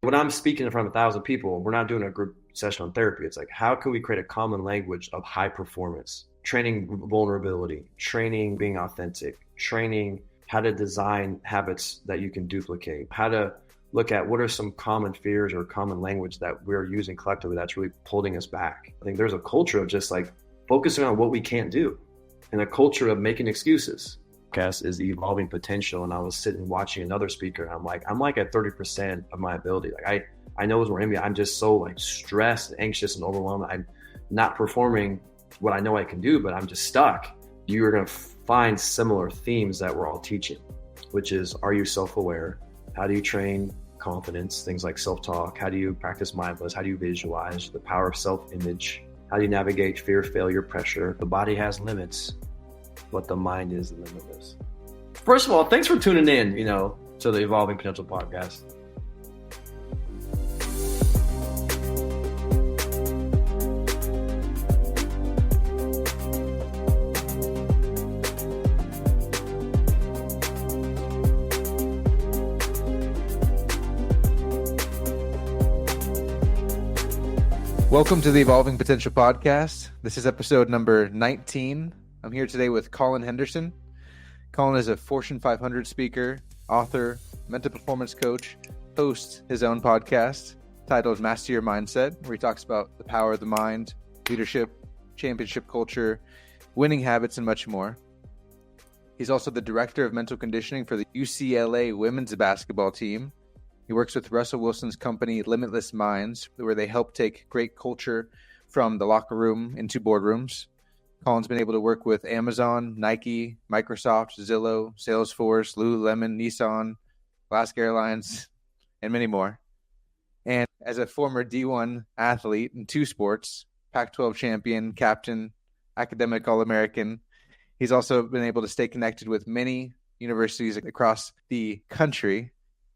When I'm speaking in front of 1,000 people, we're not doing a group session on therapy. It's like, how can we create a common language of high performance, training vulnerability, training being authentic, training how to design habits that you can duplicate, how to look at what are some common fears or common language that we're using collectively that's really holding us back. I think there's a culture of just like focusing on what we can't do and a culture of making excuses. Podcast is the evolving potential, and I was sitting watching another speaker, and I'm like at 30% of my ability. Like I know it's more in me. I'm just so like stressed, anxious, and overwhelmed. I'm not performing what I know I can do, but I'm just stuck. You're going to find similar themes that we're all teaching, which is, are you self-aware? How do you train confidence? Things like self-talk. How do you practice mindfulness? How do you visualize the power of self-image? How do you navigate fear, failure, pressure? The body has limits, but the mind is limitless. First of all, thanks for tuning in, to the Evolving Potential podcast. Welcome to the Evolving Potential podcast. This is episode number 19. I'm here today with Collin Henderson. Colin is a Fortune 500 speaker, author, mental performance coach, hosts his own podcast titled Master Your Mindset, where he talks about the power of the mind, leadership, championship culture, winning habits, and much more. He's also the director of mental conditioning for the UCLA women's basketball team. He works with Russell Wilson's company, Limitless Minds, where they help take great culture from the locker room into boardrooms. Colin's been able to work with Amazon, Nike, Microsoft, Zillow, Salesforce, Lululemon, Nissan, Alaska Airlines, and many more. And as a former D1 athlete in two sports, Pac-12 champion, captain, academic All-American, he's also been able to stay connected with many universities across the country,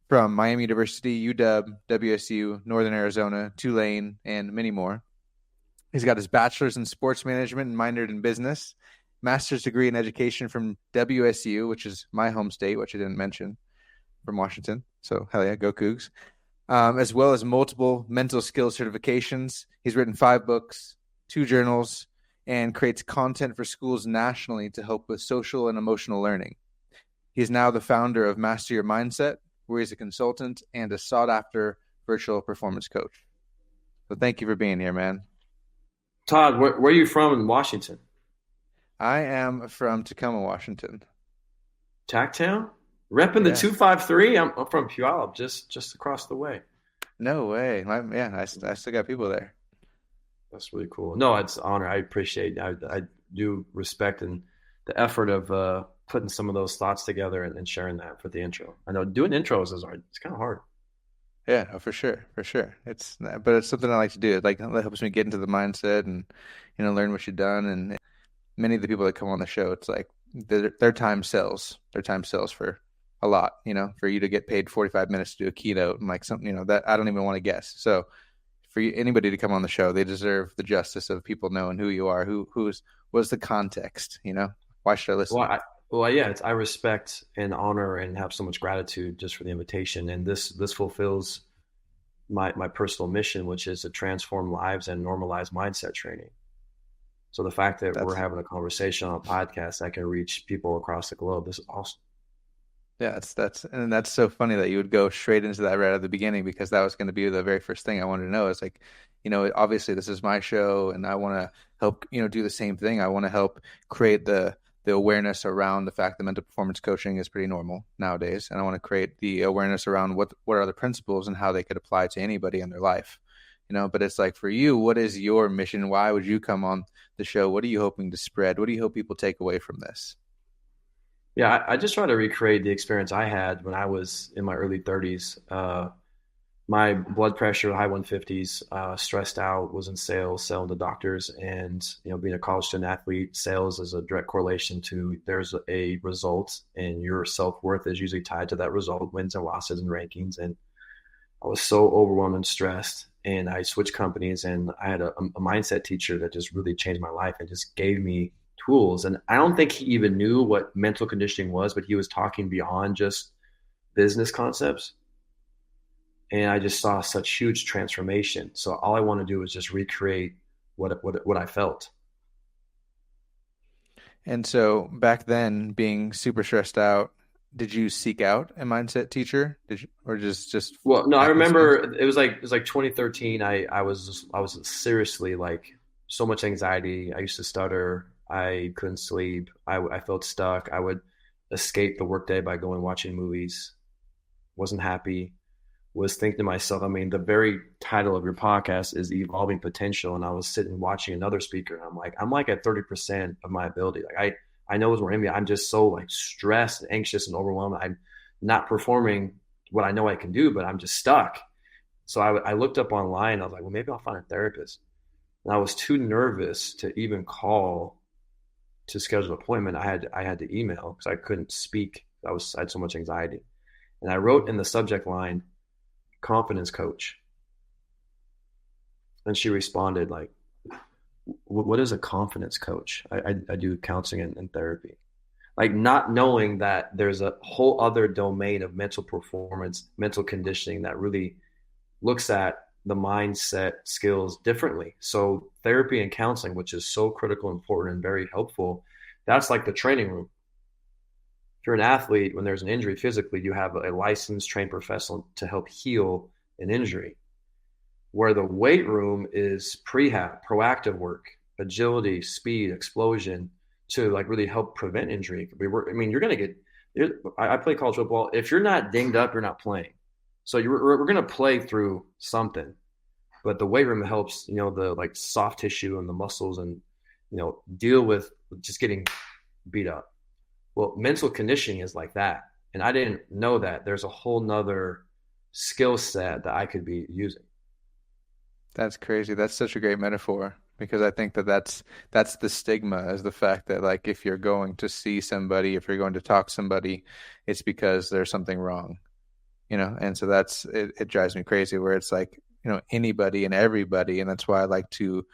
from Miami University, UW, WSU, Northern Arizona, Tulane, and many more. He's got his bachelor's in sports management and minored in business, master's degree in education from WSU, which is my home state, which I didn't mention, from Washington. So hell yeah, go Cougs. As well as multiple mental skills certifications. He's written 5 books, 2 journals, and creates content for schools nationally to help with social and emotional learning. He is now the founder of Master Your Mindset, where he's a consultant and a sought-after virtual performance coach. So thank you for being here, man. Todd, where are you from in Washington? I am from Tacoma, Washington. Tacktown? Repping the 253? I'm from Puyallup, just across the way. No way. I still got people there. That's really cool. No, it's an honor. I appreciate it. I do respect and the effort of putting some of those thoughts together and sharing that for the intro. I know doing intros is hard. It's kind of hard. Yeah, for sure. It's something I like to do. It helps me get into the mindset and learn what you've done. And many of the people that come on the show, it's like their time sells. Their time sells for a lot. For you to get paid 45 minutes to do a keynote and like something that I don't even want to guess. So for anybody to come on the show, they deserve the justice of people knowing who you are, what's the context. Why should I listen? I respect and honor and have so much gratitude just for the invitation. And this fulfills my personal mission, which is to transform lives and normalize mindset training. So the fact that we're having a conversation on a podcast that can reach people across the globe, this is awesome. Yeah, that's so funny that you would go straight into that right at the beginning, because that was going to be the very first thing I wanted to know. Is like, obviously this is my show and I want to help, do the same thing. I want to help create the awareness around the fact that mental performance coaching is pretty normal nowadays. And I want to create the awareness around what are the principles and how they could apply to anybody in their life, but it's like, for you, what is your mission? Why would you come on the show? What are you hoping to spread? What do you hope people take away from this? Yeah, I just try to recreate the experience I had when I was in my early 30s. My blood pressure, high 150s, stressed out, was in sales, selling to doctors. And, being a college student athlete, sales is a direct correlation to there's a result, and your self-worth is usually tied to that result, wins and losses and rankings. And I was so overwhelmed and stressed, and I switched companies, and I had a mindset teacher that just really changed my life and just gave me tools. And I don't think he even knew what mental conditioning was, but he was talking beyond just business concepts. and I just saw such huge transformation. So all I want to do is just recreate what I felt. And so back then, being super stressed out, did you seek out a mindset teacher? Did you, or just Well, no, I happenstance? remember it was like 2013. I was seriously like so much anxiety. I used to stutter. I couldn't sleep. I felt stuck. I would escape the workday by going watching movies. Wasn't happy. Was thinking to myself, I mean, the very title of your podcast is Evolving Potential. And I was sitting watching another speaker, and I'm like at 30% of my ability. Like I know it's more in me. I'm just so like stressed, anxious, and overwhelmed. I'm not performing what I know I can do, but I'm just stuck. So I looked up online. I was like, well, maybe I'll find a therapist. And I was too nervous to even call to schedule an appointment. I had to email because I couldn't speak. I had so much anxiety. And I wrote in the subject line, confidence coach. And she responded like, what is a confidence coach? I do counseling and therapy. Like not knowing that there's a whole other domain of mental performance, mental conditioning that really looks at the mindset skills differently. So therapy and counseling, which is so critical, important, and very helpful, that's like the training room. If you're an athlete, when there's an injury physically, you have a licensed trained professional to help heal an injury. Where the weight room is prehab, proactive work, agility, speed, explosion to like really help prevent injury. I mean, you're going to get, I play college football. If you're not dinged up, you're not playing. So we're going to play through something, but the weight room helps, the like soft tissue and the muscles and, deal with just getting beat up. Well, mental conditioning is like that. And I didn't know that there's a whole nother skill set that I could be using. That's crazy. That's such a great metaphor because I think that that's the stigma is the fact that like if you're going to see somebody, if you're going to talk to somebody, it's because there's something wrong, And so that's it drives me crazy where it's like, anybody and everybody, and that's why I like to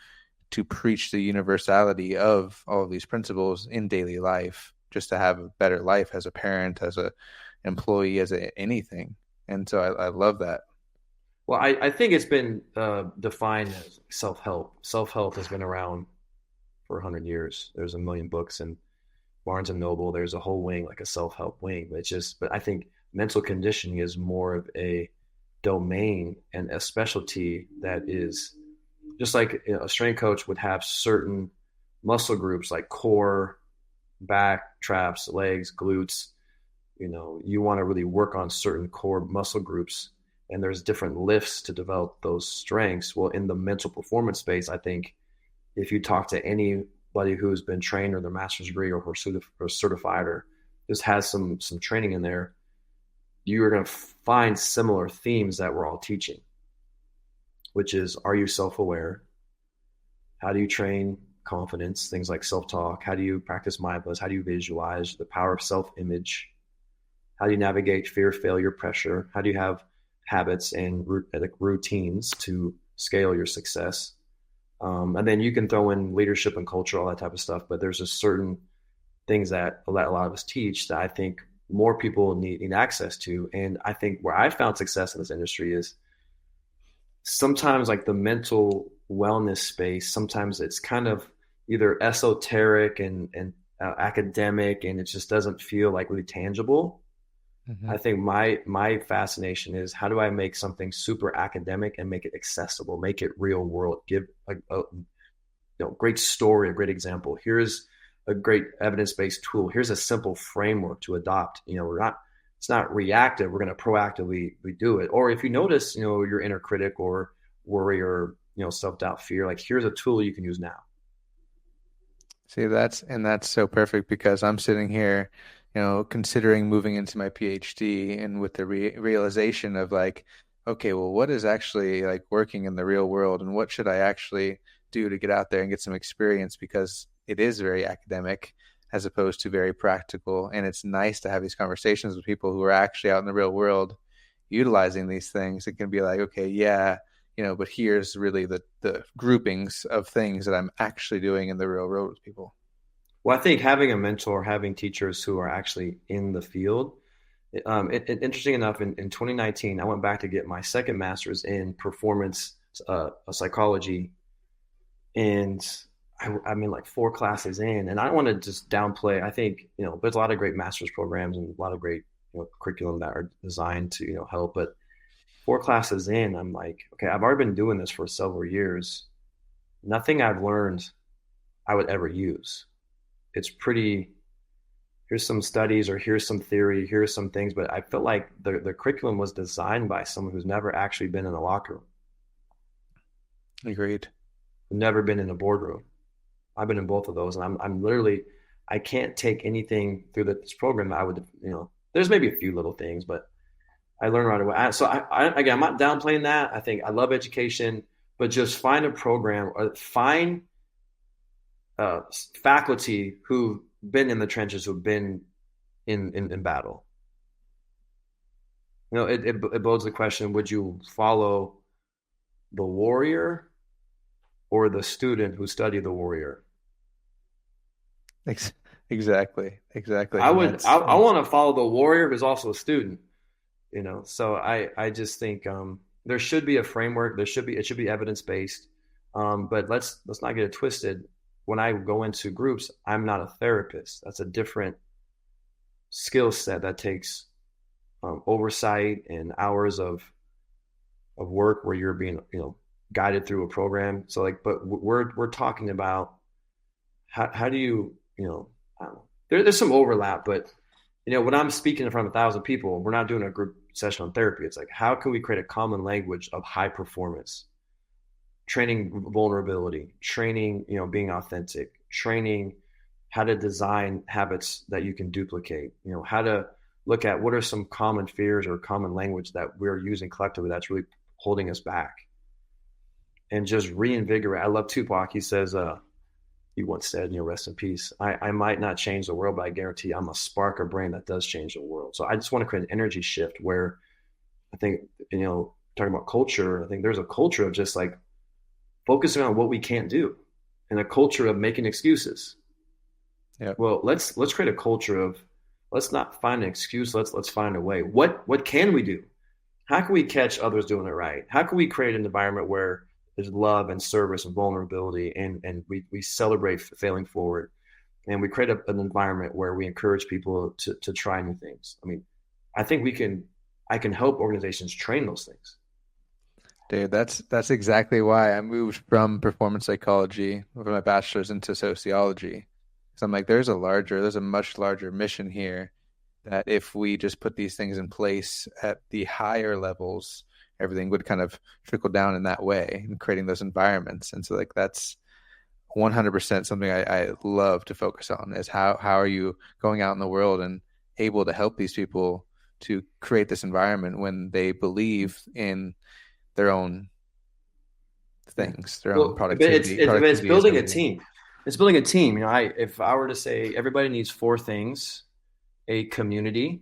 preach the universality of all of these principles in daily life, just to have a better life as a parent, as a employee, as anything. And so I love that. Well, I think it's been defined as self-help. Self-help has been around for 100 years. There's a million books in Barnes and Noble. There's a whole wing, like a self-help wing. But I think mental conditioning is more of a domain and a specialty that is just like a strength coach would have certain muscle groups like core, back, traps, legs, glutes. You want to really work on certain core muscle groups, and there's different lifts to develop those strengths. Well, in the mental performance space, I think if you talk to anybody who's been trained or their master's degree or certified or just has some training in there, you are going to find similar themes that we're all teaching, which is, are you self-aware? How do you train confidence? Things like self-talk. How do you practice mindfulness? How do you visualize the power of self-image? How do you navigate fear, failure, pressure? How do you have habits and routines to scale your success? And then you can throw in leadership and culture, all that type of stuff. But there's just certain things that a lot of us teach that I think more people need access to. And I think where I found success in this industry is sometimes like the mental wellness space, sometimes it's kind of either esoteric and academic, and it just doesn't feel like really tangible. Mm-hmm. I think my fascination is how do I make something super academic and make it accessible, make it real world, give a great story, a great example. Here's a great evidence-based tool. Here's a simple framework to adopt. It's not reactive. We're going to proactively do it. Or if you notice, your inner critic or worry or, self-doubt, fear, like here's a tool you can use now. See, that's so perfect because I'm sitting here, considering moving into my PhD and with the realization of like, okay, well, what is actually like working in the real world and what should I actually do to get out there and get some experience because it is very academic as opposed to very practical. And it's nice to have these conversations with people who are actually out in the real world utilizing these things. It can be like, okay, yeah, but here's really the groupings of things that I'm actually doing in the real world with people. Well, I think having a mentor, having teachers who are actually in the field Interesting enough, in 2019, I went back to get my second master's in performance psychology, and I'm in like 4 classes in, and I don't want to just downplay. I think there's a lot of great master's programs and a lot of great curriculum that are designed to help, but 4 classes in, I'm like, okay, I've already been doing this for several years. Nothing I've learned I would ever use. It's pretty, here's some studies or here's some theory, here's some things, but I feel like the curriculum was designed by someone who's never actually been in a locker room, Agreed. never been in a boardroom. I've been in both of those, and I'm literally, I can't take anything through this program that I would, there's maybe a few little things, but I learned right away. So again, I'm not downplaying that. I think I love education, but just find a program or find faculty who've been in the trenches, who've been in battle. It bodes the question: would you follow the warrior or the student who studied the warrior? Exactly. I would. I want to follow the warrior who's also a student. So I just think there should be a framework. It should be evidence based. But let's not get it twisted. When I go into groups, I'm not a therapist. That's a different skill set that takes oversight and hours of work where you're being guided through a program. So but we're talking about how do you I don't know. There's some overlap, but when I'm speaking in front of 1,000 people, we're not doing a group session on therapy. It's like, how can we create a common language of high performance? Training vulnerability, training, being authentic, training how to design habits that you can duplicate, how to look at what are some common fears or common language that we're using collectively that's really holding us back, and just reinvigorate. I love Tupac. He says, he once said, rest in peace, I might not change the world, but I guarantee I'm a spark or brain that does change the world. So I just want to create an energy shift where I think, talking about culture, I think there's a culture of just like focusing on what we can't do and a culture of making excuses. Yeah. Well, let's create a culture of, let's not find an excuse. Let's find a way. What can we do? How can we catch others doing it right? How can we create an environment where there's love and service and vulnerability, and we celebrate failing forward, and we create an environment where we encourage people to try new things? I mean, I think I can help organizations train those things. Dude, that's exactly why I moved from performance psychology with my bachelor's into sociology. So I'm like, there's a much larger mission here that if we just put these things in place at the higher levels, everything would kind of trickle down in that way and creating those environments. And so like that's 100% something I love to focus on is how are you going out in the world and able to help these people to create this environment when they believe in their own things, their own productivity. It's building a team. It's building a team. If I were to say everybody needs 4 things: a community,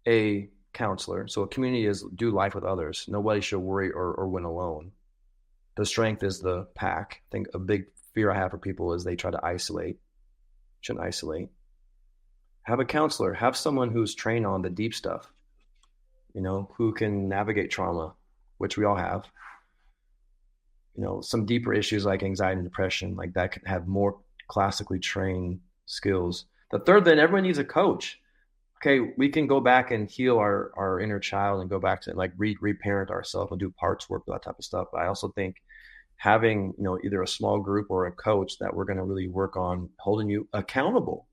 a counselor. So a community is do life with others. Nobody should worry or win alone. The strength is the pack. I think a big fear I have for people is they try to isolate. Shouldn't isolate. Have a counselor. Have someone who's trained on the deep stuff, who can navigate trauma, which we all have. Some deeper issues like anxiety and depression, like that can have more classically trained skills. The third, then everyone needs a coach. Okay, we can go back and heal our inner child and go back to like reparent ourselves and do parts work, that type of stuff. But I also think having, either a small group or a coach that we're going to really work on holding you accountable,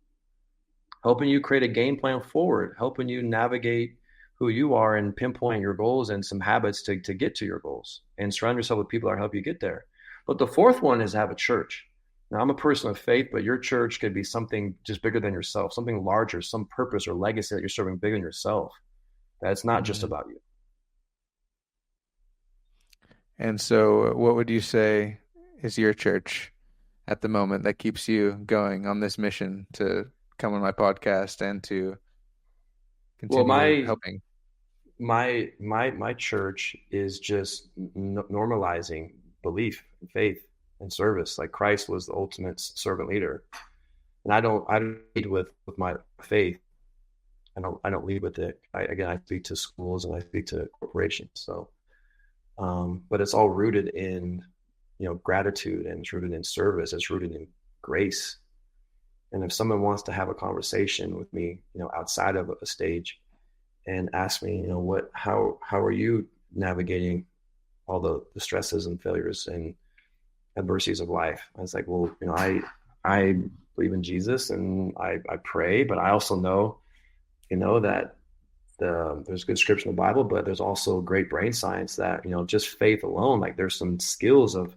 helping you create a game plan forward, helping you navigate who you are and pinpoint your goals and some habits to get to your goals, and surround yourself with people that help you get there. But the fourth one is have a church. Now, I'm a person of faith, but your church could be something just bigger than yourself, something larger, some purpose or legacy that you're serving bigger than yourself. That's not just about you. And so what would you say is your church at the moment that keeps you going on this mission to come on my podcast and to continue helping? My church is just normalizing belief and faith and service. Like Christ was the ultimate servant leader, and I don't lead with my faith. I don't lead with it. I speak to schools and I speak to corporations. So, but it's all rooted in, gratitude, and it's rooted in service. It's rooted in grace. And if someone wants to have a conversation with me, outside of a stage and ask me, how are you navigating all the stresses and failures and adversities of life? I was like, well, I believe in Jesus and I pray, but I also know, that there's good scripture in the Bible, but there's also great brain science that, just faith alone, like there's some skills of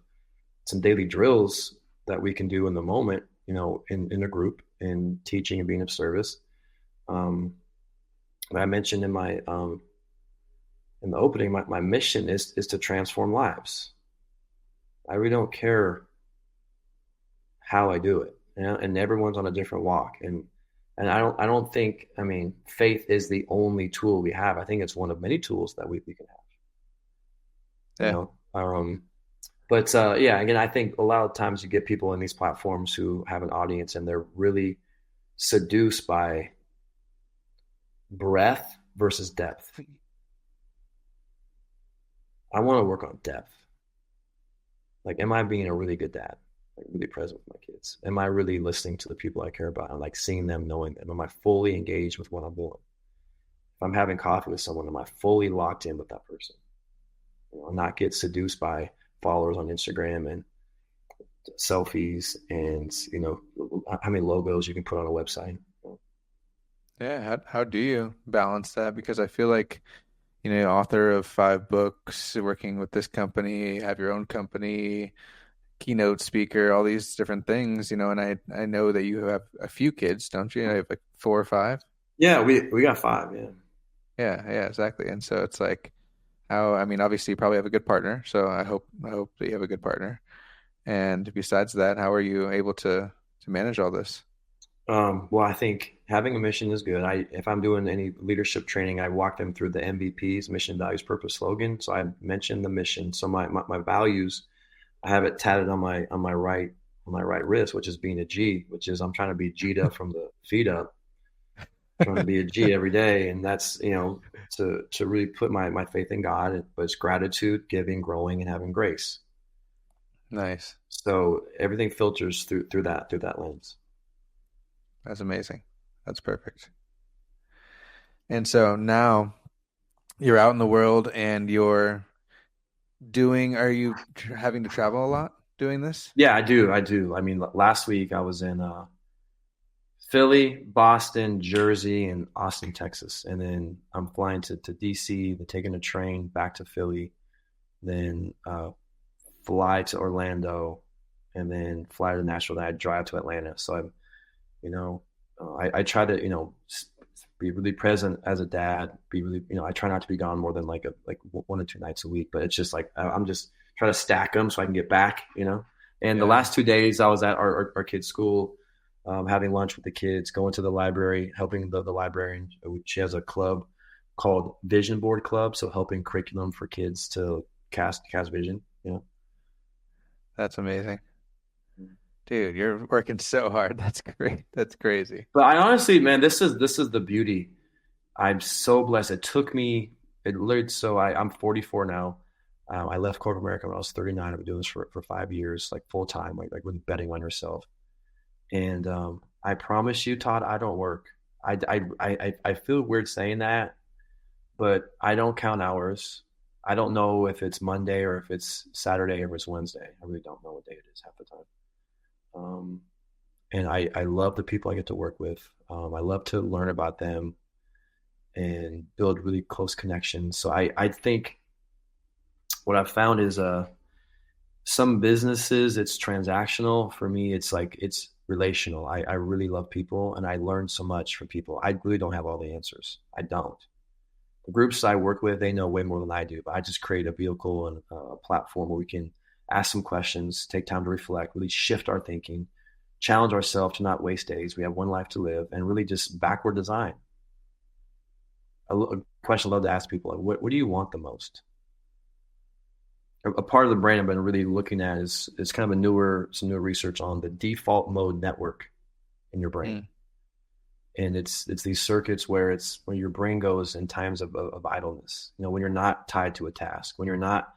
some daily drills that we can do in the moment, in a group, in teaching and being of service. I mentioned in the opening, my mission is to transform lives. I really don't care how I do it, and everyone's on a different walk. And I don't think, faith is the only tool we have. I think it's one of many tools that we can have, you Yeah. know? But yeah, again, I think a lot of times you get people in these platforms who have an audience and they're really seduced by breadth versus depth. I want to work on depth. Like, am I being a really good dad? Like, really present with my kids? Am I really listening to the people I care about and like seeing them, knowing them? Am I fully engaged with what I'm doing? If I'm having coffee with someone, am I fully locked in with that person? Not get seduced by followers on Instagram and selfies and how many logos you can put on a website. Yeah. How do you balance that? Because I feel like, author of 5 books, working with this company, have your own company, keynote speaker, all these different things, and I know that you have a few kids, don't you? I have like 4 or 5. Yeah, we got 5. Yeah. Yeah, exactly. And so it's like obviously you probably have a good partner. So I hope that you have a good partner. And besides that, how are you able to manage all this? Well, I think having a mission is good. If I'm doing any leadership training, I walk them through the MVPs: mission, values, purpose, slogan. So I mentioned the mission. So my values, I have it tatted on my right wrist, which is being a G, which is I'm trying to be G'd up from the feet up, trying to be a G every day, and that's to really put my faith in God. But it's gratitude, giving, growing, and having grace. Nice. So everything filters through that lens. That's amazing. That's perfect. And so now you're out in the world and are you having to travel a lot doing this? Yeah, I do. I do. Last week I was in Philly, Boston, Jersey, and Austin, Texas. And then I'm flying to DC, then taking a train back to Philly, then fly to Orlando, and then fly to Nashville. Then I drive to Atlanta. So I try to, be really present as a dad, be really, I try not to be gone more than like 1 or 2 nights a week, but it's just like, I'm just trying to stack them so I can get back, And Yeah. the last 2 days I was at our kids' school, having lunch with the kids, going to the library, helping the librarian. She has a club called Vision Board Club. So helping curriculum for kids to cast vision, That's amazing. Dude, you're working so hard. That's great. That's crazy. But I honestly, man, this is the beauty. I'm so blessed. I'm 44 now. I left corporate America when I was 39. I've been doing this for 5 years, like full time, like really betting on yourself. And I promise you, Todd, I don't work. I feel weird saying that, but I don't count hours. I don't know if it's Monday or if it's Saturday or if it's Wednesday. I really don't know what day it is half the time. And I love the people I get to work with. I love to learn about them and build really close connections. So I think what I've found is some businesses, it's transactional. For me, it's relational. I really love people and I learn so much from people. I really don't have all the answers. I don't. The groups I work with, they know way more than I do, but I just create a vehicle and a platform where we can ask some questions, take time to reflect, really shift our thinking, challenge ourselves to not waste days. We have one life to live, and really just backward design. A question I love to ask people, like, what do you want the most? A part of the brain I've been really looking at is kind of some newer research on the default mode network in your brain. And it's these circuits where it's when your brain goes in times of idleness, when you're not tied to a task, when you're not,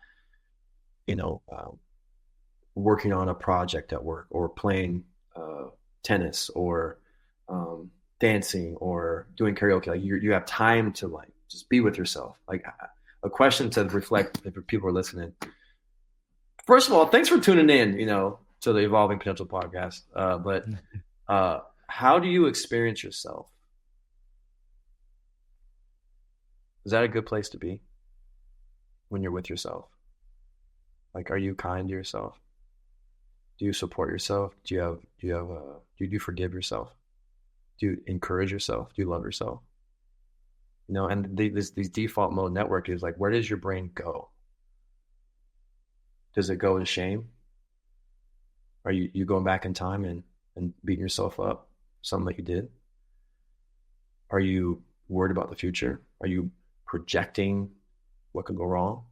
you know, working on a project at work or playing tennis or dancing or doing karaoke. Like you have time to like just be with yourself. Like a question to reflect if people are listening. First of all, thanks for tuning in, to the Evolving Potential podcast. But how do you experience yourself? Is that a good place to be when you're with yourself? Like, are you kind to yourself? Do you support yourself? Do you forgive yourself? Do you encourage yourself? Do you love yourself? And these default mode network is like, where does your brain go? Does it go to shame? Are you going back in time and beating yourself up? Something that you did? Are you worried about the future? Are you projecting what could go wrong?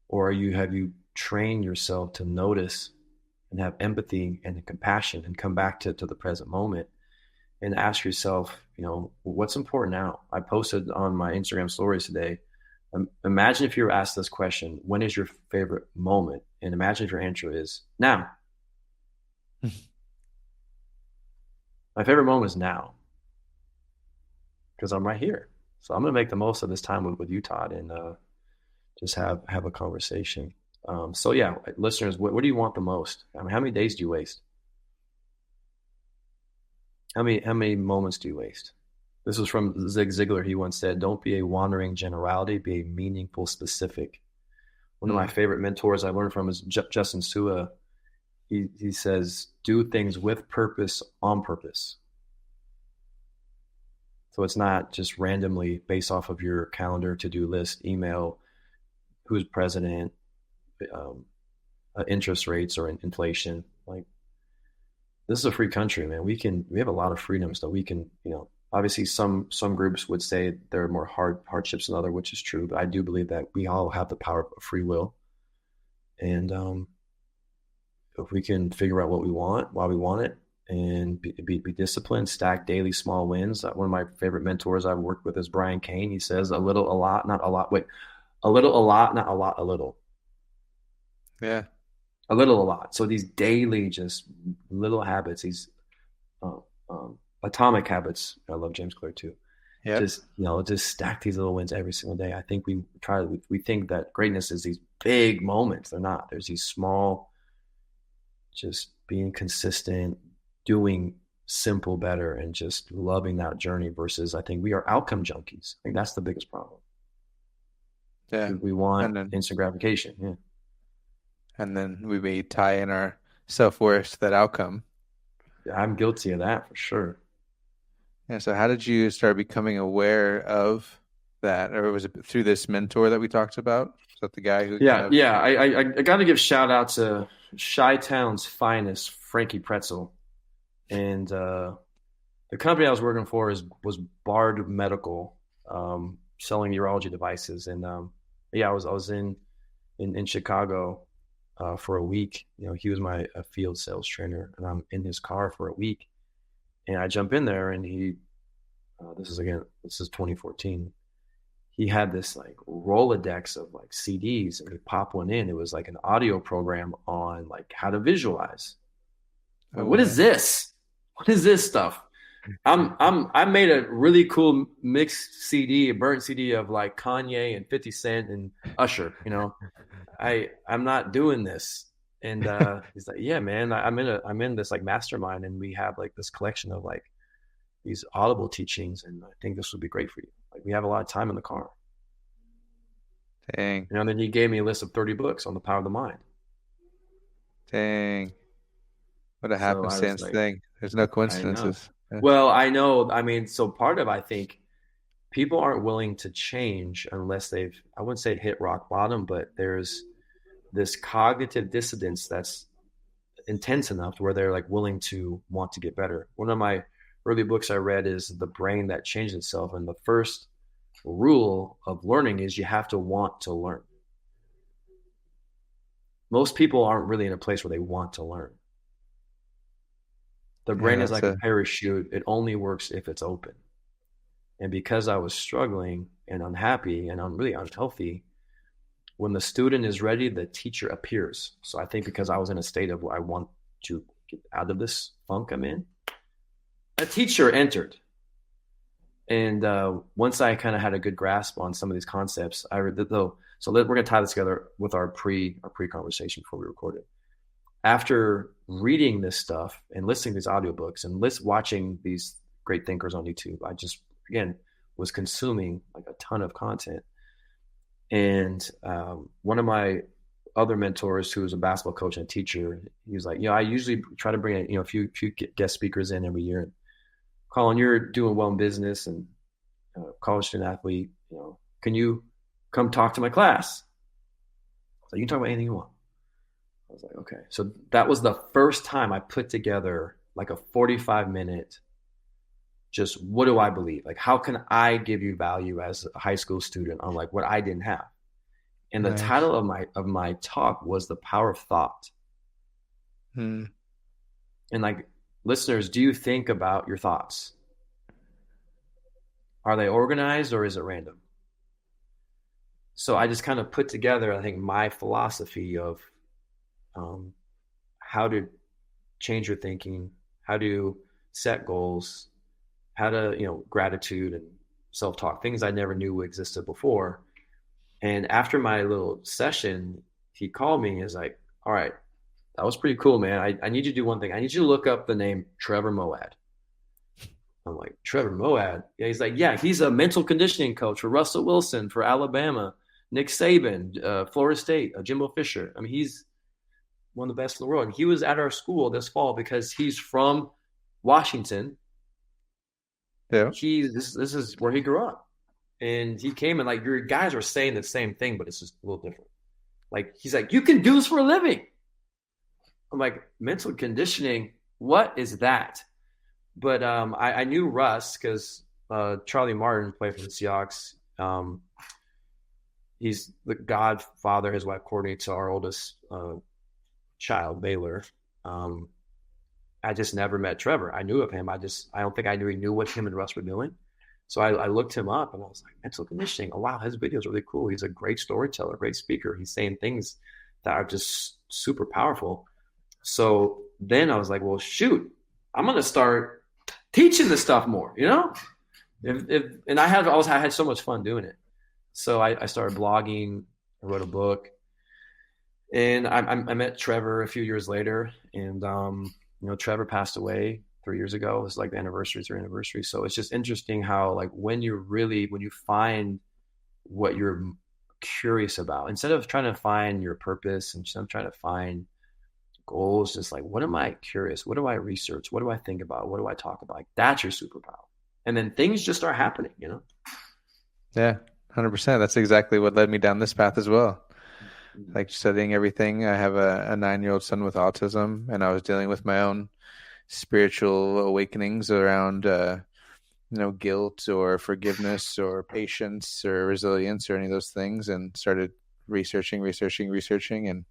Or have you trained yourself to notice and have empathy and compassion and come back to the present moment and ask yourself, what's important now? I posted on my Instagram stories today. Imagine if you were asked this question, when is your favorite moment? And imagine if your answer is now. My favorite moment is now because I'm right here. So I'm going to make the most of this time with you, Todd, and just have a conversation. So yeah, listeners, what do you want the most? I mean, how many days do you waste? How many moments do you waste? This was from Zig Ziglar. He once said, "Don't be a wandering generality, be a meaningful specific." One of my favorite mentors I learned from is Justin Sua. He says, "Do things with purpose on purpose." So it's not just randomly based off of your calendar, to-do list, email, who's president, interest rates or inflation. Like, this is a free country, man. We have a lot of freedoms that we can, obviously some groups would say there are more hardships than other, which is true. But I do believe that we all have the power of free will. And if we can figure out what we want, why we want it, and be disciplined, stack daily small wins. One of my favorite mentors I've worked with is Brian Kane. He says a little, a lot, not a lot. Wait, a little, a lot, not a lot, a little. Yeah. A little, a lot. So these daily, just little habits, these atomic habits. I love James Clear too. Yeah. Just stack these little wins every single day. I think we think that greatness is these big moments. They're not. There's these small, just being consistent, doing simple better, and just loving that journey versus I think we are outcome junkies. I think that's the biggest problem. Yeah. We want instant gratification. Yeah. And then we may tie in our self-worth to that outcome. Yeah, I'm guilty of that for sure. Yeah. So how did you start becoming aware of that? Or was it through this mentor that we talked about? Is that the guy who I got to give shout out to Chi-Town's finest, Frankie Pretzel. And the company I was working for was Bard Medical, selling urology devices. And I was in Chicago for a week. He was my field sales trainer, and I'm in his car for a week. And I jump in there, and this is 2014. He had this like Rolodex of like CDs, and he popped one in. It was like an audio program on like how to visualize. Like, what is this? What is this stuff? I made a really cool mixed CD, a burnt CD of like Kanye and 50 Cent and Usher. I'm not doing this. And he's like, yeah, man, I'm in this like mastermind, and we have like this collection of like these audible teachings, and I think this would be great for you. Like, we have a lot of time in the car. Dang. And then he gave me a list of 30 books on the power of the mind. Dang. What a happenstance thing. There's no coincidences. Yeah. Well, I know. I mean, so I think people aren't willing to change unless I wouldn't say hit rock bottom, but there's this cognitive dissonance that's intense enough where they're like willing to want to get better. One of my early books I read is The Brain That Changed Itself. And the first rule of learning is you have to want to learn. Most people aren't really in a place where they want to learn. The Yeah, brain is that's like a a parachute. It only works if it's open. And because I was struggling and unhappy and I'm really unhealthy, when the student is ready, the teacher appears. So I think because I was in a state of I want to get out of this funk I'm in, a teacher entered. And once I kind of had a good grasp on some of these concepts, we're going to tie this together with our pre conversation before we recorded. After reading this stuff and listening to these audiobooks and watching these great thinkers on YouTube, I just again was consuming like a ton of content. And one of my other mentors, who was a basketball coach and teacher, he was like, I usually try to bring a few guest speakers in every year. Colin, you're doing well in business and college student athlete. Can you come talk to my class? So you can talk about anything you want. I was like, okay. So that was the first time I put together like a 45-minute, just what do I believe? Like, how can I give you value as a high school student on like what I didn't have? And the title of my talk was The Power of Thought. And like, listeners, do you think about your thoughts? Are they organized or is it random? So I just kind of put together, I think, my philosophy of how to change your thinking, how to set goals, how to, gratitude and self-talk, things I never knew existed before. And after my little session, he called me and is like, all right, that was pretty cool, man. I need you to do one thing. I need you to look up the name Trevor Moawad. I'm like, Trevor Moawad? Yeah, he's like, yeah, he's a mental conditioning coach for Russell Wilson, for Alabama, Nick Saban, Florida State, Jimbo Fisher. I mean, he's one of the best in the world. And he was at our school this fall because he's from Washington. Yeah. This is where he grew up. And he came and like, your guys are saying the same thing, but it's just a little different. Like, he's like, you can do this for a living. I'm like, mental conditioning, what is that? But I knew Russ because Charlie Martin played for the Seahawks. He's the godfather. His wife Courtney to our oldest child, Baylor. I just never met Trevor. I knew of him. I don't think I knew he knew what him and Russ were doing. So I looked him up and I was like, mental conditioning. Oh, wow, his video is really cool. He's a great storyteller, great speaker. He's saying things that are just super powerful. So then I was like, well, shoot, I'm going to start teaching this stuff more, and I had so much fun doing it. So I started blogging. I wrote a book, and I met Trevor a few years later, and Trevor passed away 3 years ago. It was like the three anniversary. So it's just interesting how like when you find what you're curious about, instead of trying to find your purpose and instead of trying to find goals, just like, what am I curious? What do I research? What do I think about? What do I talk about? Like, that's your superpower. And then things just start happening, Yeah, 100%. That's exactly what led me down this path as well. Like studying everything. I have a 9-year-old son with autism, and I was dealing with my own spiritual awakenings around, guilt or forgiveness or patience or resilience or any of those things, and started researching, and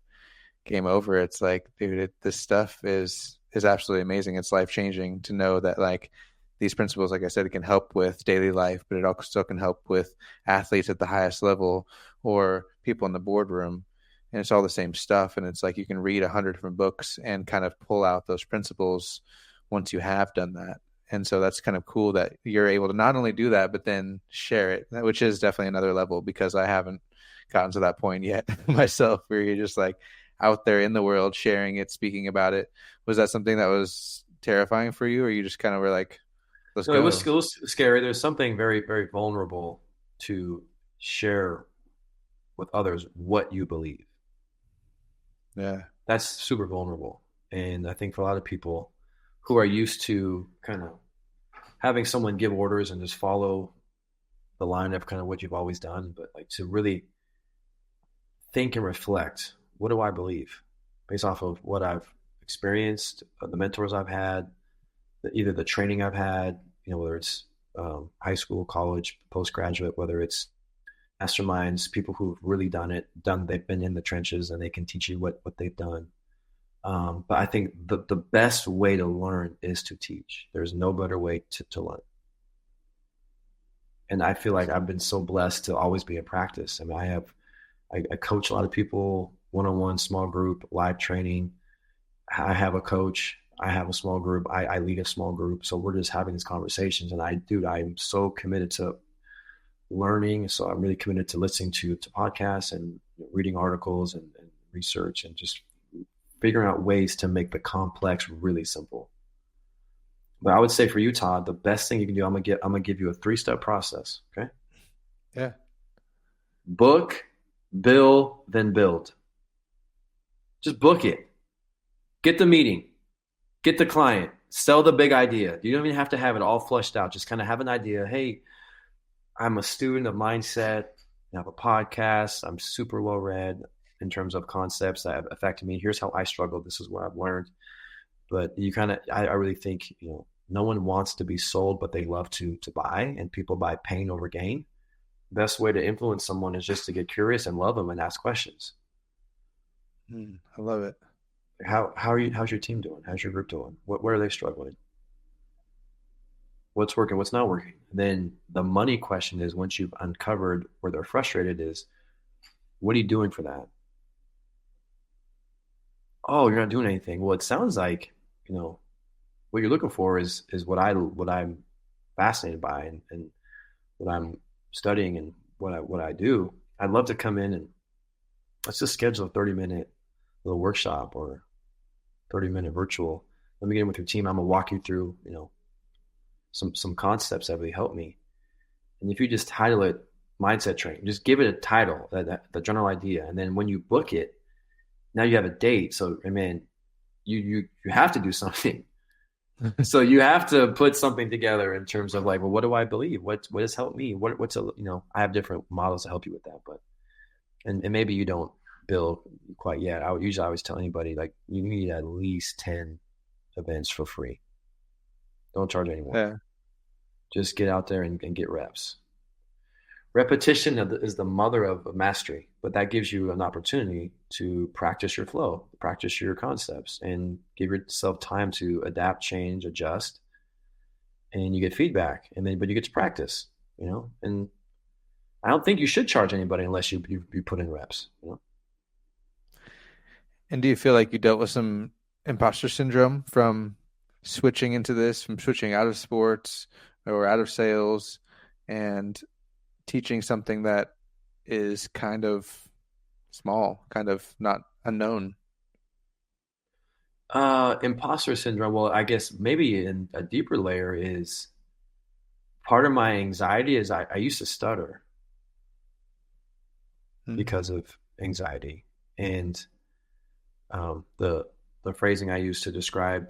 game over. It's like, dude, this stuff is absolutely amazing. It's life-changing to know that like these principles, like I said, it can help with daily life, but it also can help with athletes at the highest level or people in the boardroom. And it's all the same stuff. And it's like you can read 100 different books and kind of pull out those principles once you have done that. And so that's kind of cool that you're able to not only do that, but then share it, which is definitely another level, because I haven't gotten to that point yet myself, where you're just like out there in the world, sharing it, speaking about it. Was that something that was terrifying for you, or you just kind of were like, let's go? It was scary. There's something very, very vulnerable to share with others what you believe. Yeah. That's super vulnerable. And I think for a lot of people who are used to kind of having someone give orders and just follow the line of kind of what you've always done, but like to really think and reflect, what do I believe based off of what I've experienced, the mentors I've had, either the training I've had, whether it's high school, college, postgraduate, whether it's masterminds, people who've really they've been in the trenches and they can teach you what they've done. But I think the best way to learn is to teach. There's no better way to learn. And I feel like I've been so blessed to always be in practice. I mean, I coach a lot of people, one-on-one, small group, live training. I have a coach. I have a small group. I lead a small group. So we're just having these conversations. And I'm so committed to learning. So I'm really committed to listening to podcasts and reading articles and research and just figuring out ways to make the complex really simple. But I would say for you, Todd, the best thing you can do, I'm gonna give you a 3-step process. Okay. Yeah. Book, bill, then build. Just book it. Get the meeting. Get the client. Sell the big idea. You don't even have to have it all fleshed out. Just kind of have an idea. Hey, I'm a student of mindset. I have a podcast. I'm super well read in terms of concepts that have affected me. Here's how I struggled. This is what I've learned. But you kind of, I really think, no one wants to be sold, but they love to buy, and people buy pain over gain. Best way to influence someone is just to get curious and love them and ask questions. I love it. How are you? How's your team doing? How's your group doing? Where are they struggling? What's working? What's not working? And then the money question is, once you've uncovered where they're frustrated, is what are you doing for that? Oh, you're not doing anything. Well, it sounds like, what you're looking for is what I'm fascinated by, and what I'm studying, and what I do. I'd love to come in and let's just schedule a 30-minute little workshop or 30-minute virtual. Let me get in with your team. I'm gonna walk you through, some concepts that really help me. And if you just title it mindset training, just give it a title, the general idea, and then when you book it, now you have a date. So I mean, you have to do something. So you have to put something together in terms of like, well, what do I believe? What has helped me? I have different models to help you with that, but and maybe you don't bill quite yet. I would usually always tell anybody, like, you need at least 10 events for free. Don't charge anyone. Yeah. Just get out there and get reps. Repetition is the mother of mastery, but that gives you an opportunity to practice your flow, practice your concepts, and give yourself time to adapt, change, adjust, and you get feedback, but you get to practice, and I don't think you should charge anybody unless you put in reps, And do you feel like you dealt with some imposter syndrome from switching into this, from switching out of sports or out of sales and teaching something that is kind of small, kind of not unknown? Imposter syndrome. Well, I guess maybe in a deeper layer is part of my anxiety is I used to stutter because of anxiety. And the phrasing I use to describe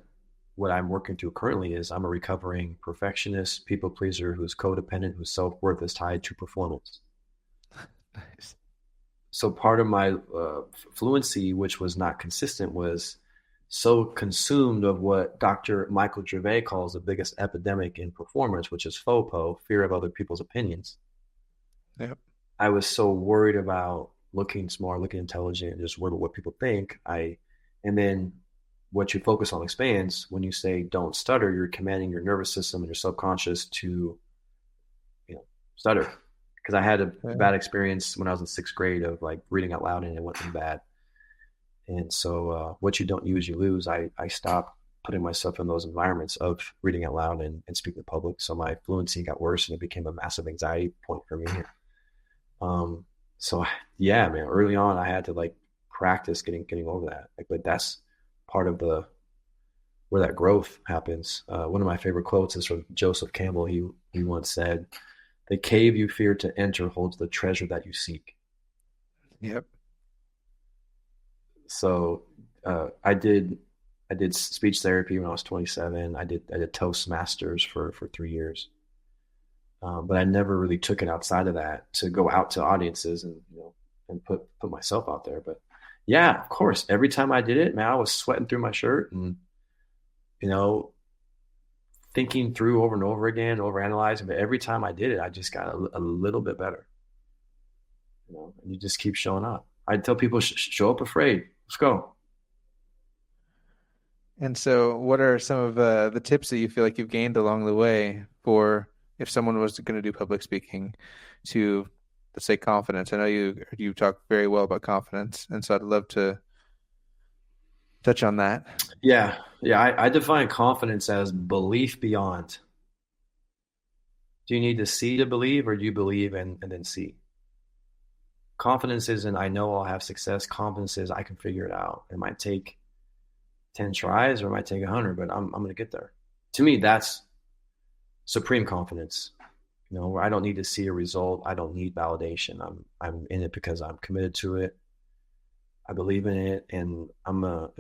what I'm working through currently is I'm a recovering perfectionist, people pleaser who's codependent, whose self-worth is tied to performance. Nice. So part of my fluency, which was not consistent, was so consumed of what Dr. Michael Gervais calls the biggest epidemic in performance, which is FOPO, fear of other people's opinions. Yep. I was so worried about looking smart, looking intelligent, and just worried about what people think. And then what you focus on expands. When you say don't stutter, you're commanding your nervous system and your subconscious to, stutter. Because I had a bad experience when I was in 6th grade of like reading out loud, and it went bad. And so what you don't use, you lose. I stopped putting myself in those environments of reading out loud and speaking to the public. So my fluency got worse, and it became a massive anxiety point for me. So yeah, man, early on I had to like practice getting over that. But that's part of where that growth happens. One of my favorite quotes is from Joseph Campbell. He once said, "The cave you fear to enter holds the treasure that you seek." Yep. So I did speech therapy when I was 27. I did Toastmasters for 3 years. But I never really took it outside of that to go out to audiences and put myself out there. But yeah, of course, every time I did it, man, I was sweating through my shirt and, thinking through over and over again, overanalyzing. But every time I did it, I just got a little bit better, and you just keep showing up. I tell people, show up afraid. Let's go. And so, what are some of the tips that you feel like you've gained along the way for if someone was going to do public speaking to, let's say, confidence? I know you talk very well about confidence, and so I'd love to touch on that. Yeah. I define confidence as belief beyond. Do you need to see to believe, or do you believe and then see? Confidence isn't I know I'll have success. Confidence is I can figure it out. It might take 10 tries or it might take 100, but I'm going to get there. To me, that's supreme confidence. Where I don't need to see a result. I don't need validation. I'm in it because I'm committed to it. I believe in it, and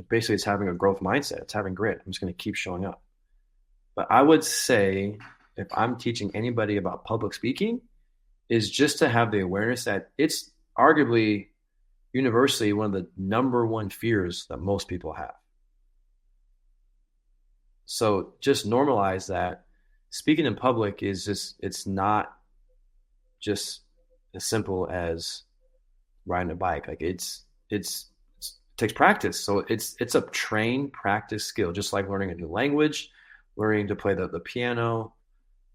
basically it's having a growth mindset. It's having grit. I'm just going to keep showing up. But I would say if I'm teaching anybody about public speaking, is just to have the awareness that it's arguably universally one of the number one fears that most people have. So just normalize that. Speaking in public is it's not just as simple as riding a bike. Like it takes practice. So it's a trained practice skill, just like learning a new language, learning to play the piano,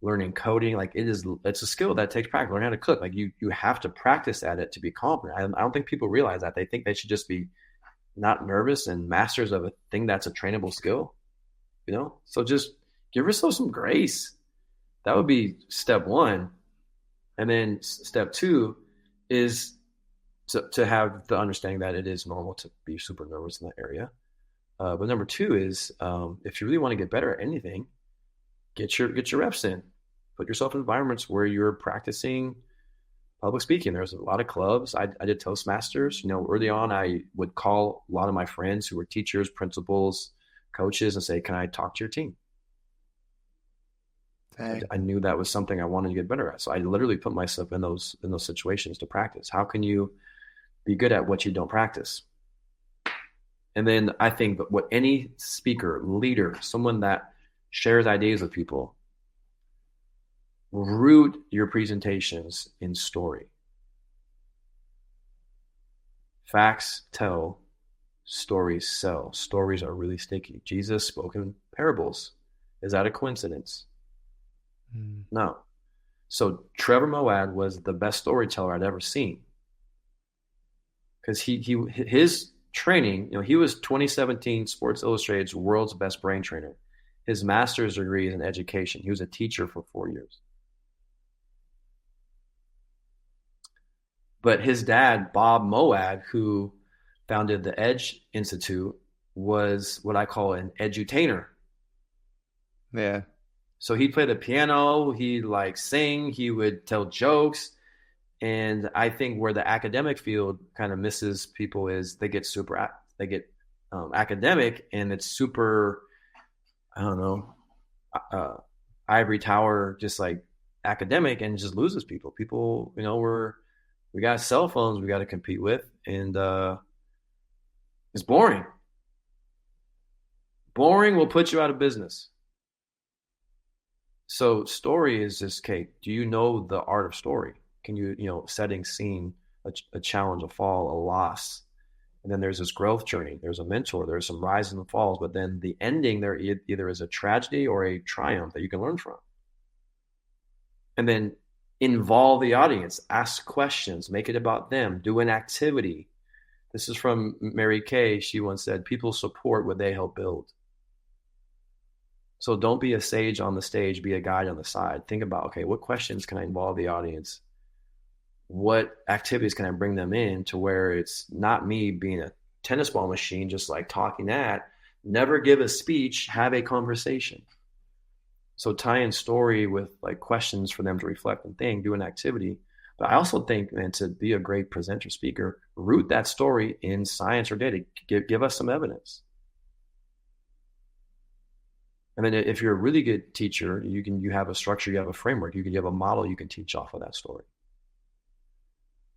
learning coding. Like it's a skill that takes practice. Learn how to cook. Like you have to practice at it to be confident. I don't think people realize that. They think they should just be not nervous and masters of a thing that's a trainable skill. So just give yourself some grace. That would be step one. And then step two is to have the understanding that it is normal to be super nervous in that area. But number two is if you really want to get better at anything, get your reps in. Put yourself in environments where you're practicing public speaking. There's a lot of clubs. I did Toastmasters. Early on, I would call a lot of my friends who were teachers, principals, coaches, and say, "Can I talk to your team?" I knew that was something I wanted to get better at. So I literally put myself in those situations to practice. How can you be good at what you don't practice? And then I think that what any speaker, leader, someone that shares ideas with people, root your presentations in story. Facts tell, stories sell. Stories are really sticky. Jesus spoke in parables. Is that a coincidence? No. So Trevor Moawad was the best storyteller I'd ever seen. Because his training, he was 2017 Sports Illustrated's world's best brain trainer. His master's degree is in education. He was a teacher for 4 years. But his dad, Bob Moawad, who founded the Edge Institute, was what I call an edutainer. Yeah. So he'd play the piano, he'd sing, he would tell jokes. And I think where the academic field kind of misses people is they get academic, and it's super, I don't know, ivory tower, just like academic, and just loses people. People, we got cell phones we got to compete with, and it's boring. Boring will put you out of business. So story is just, okay, do you know the art of story? Can you, setting scene, a challenge, a fall, a loss. And then there's this growth journey. There's a mentor. There's some rises and falls. But then the ending there either is a tragedy or a triumph that you can learn from. And then involve the audience. Ask questions. Make it about them. Do an activity. This is from Mary Kay. She once said, people support what they help build. So don't be a sage on the stage. Be a guide on the side. Think about, okay, what questions can I involve the audience? What activities can I bring them in to where it's not me being a tennis ball machine, just like talking at. Never give a speech, have a conversation. So tie in story with questions for them to reflect and think, do an activity. But I also think, man, to be a great presenter speaker, root that story in science or data. Give us some evidence. And then if you're a really good teacher, you have a structure, you have a framework, you have a model you can teach off of that story.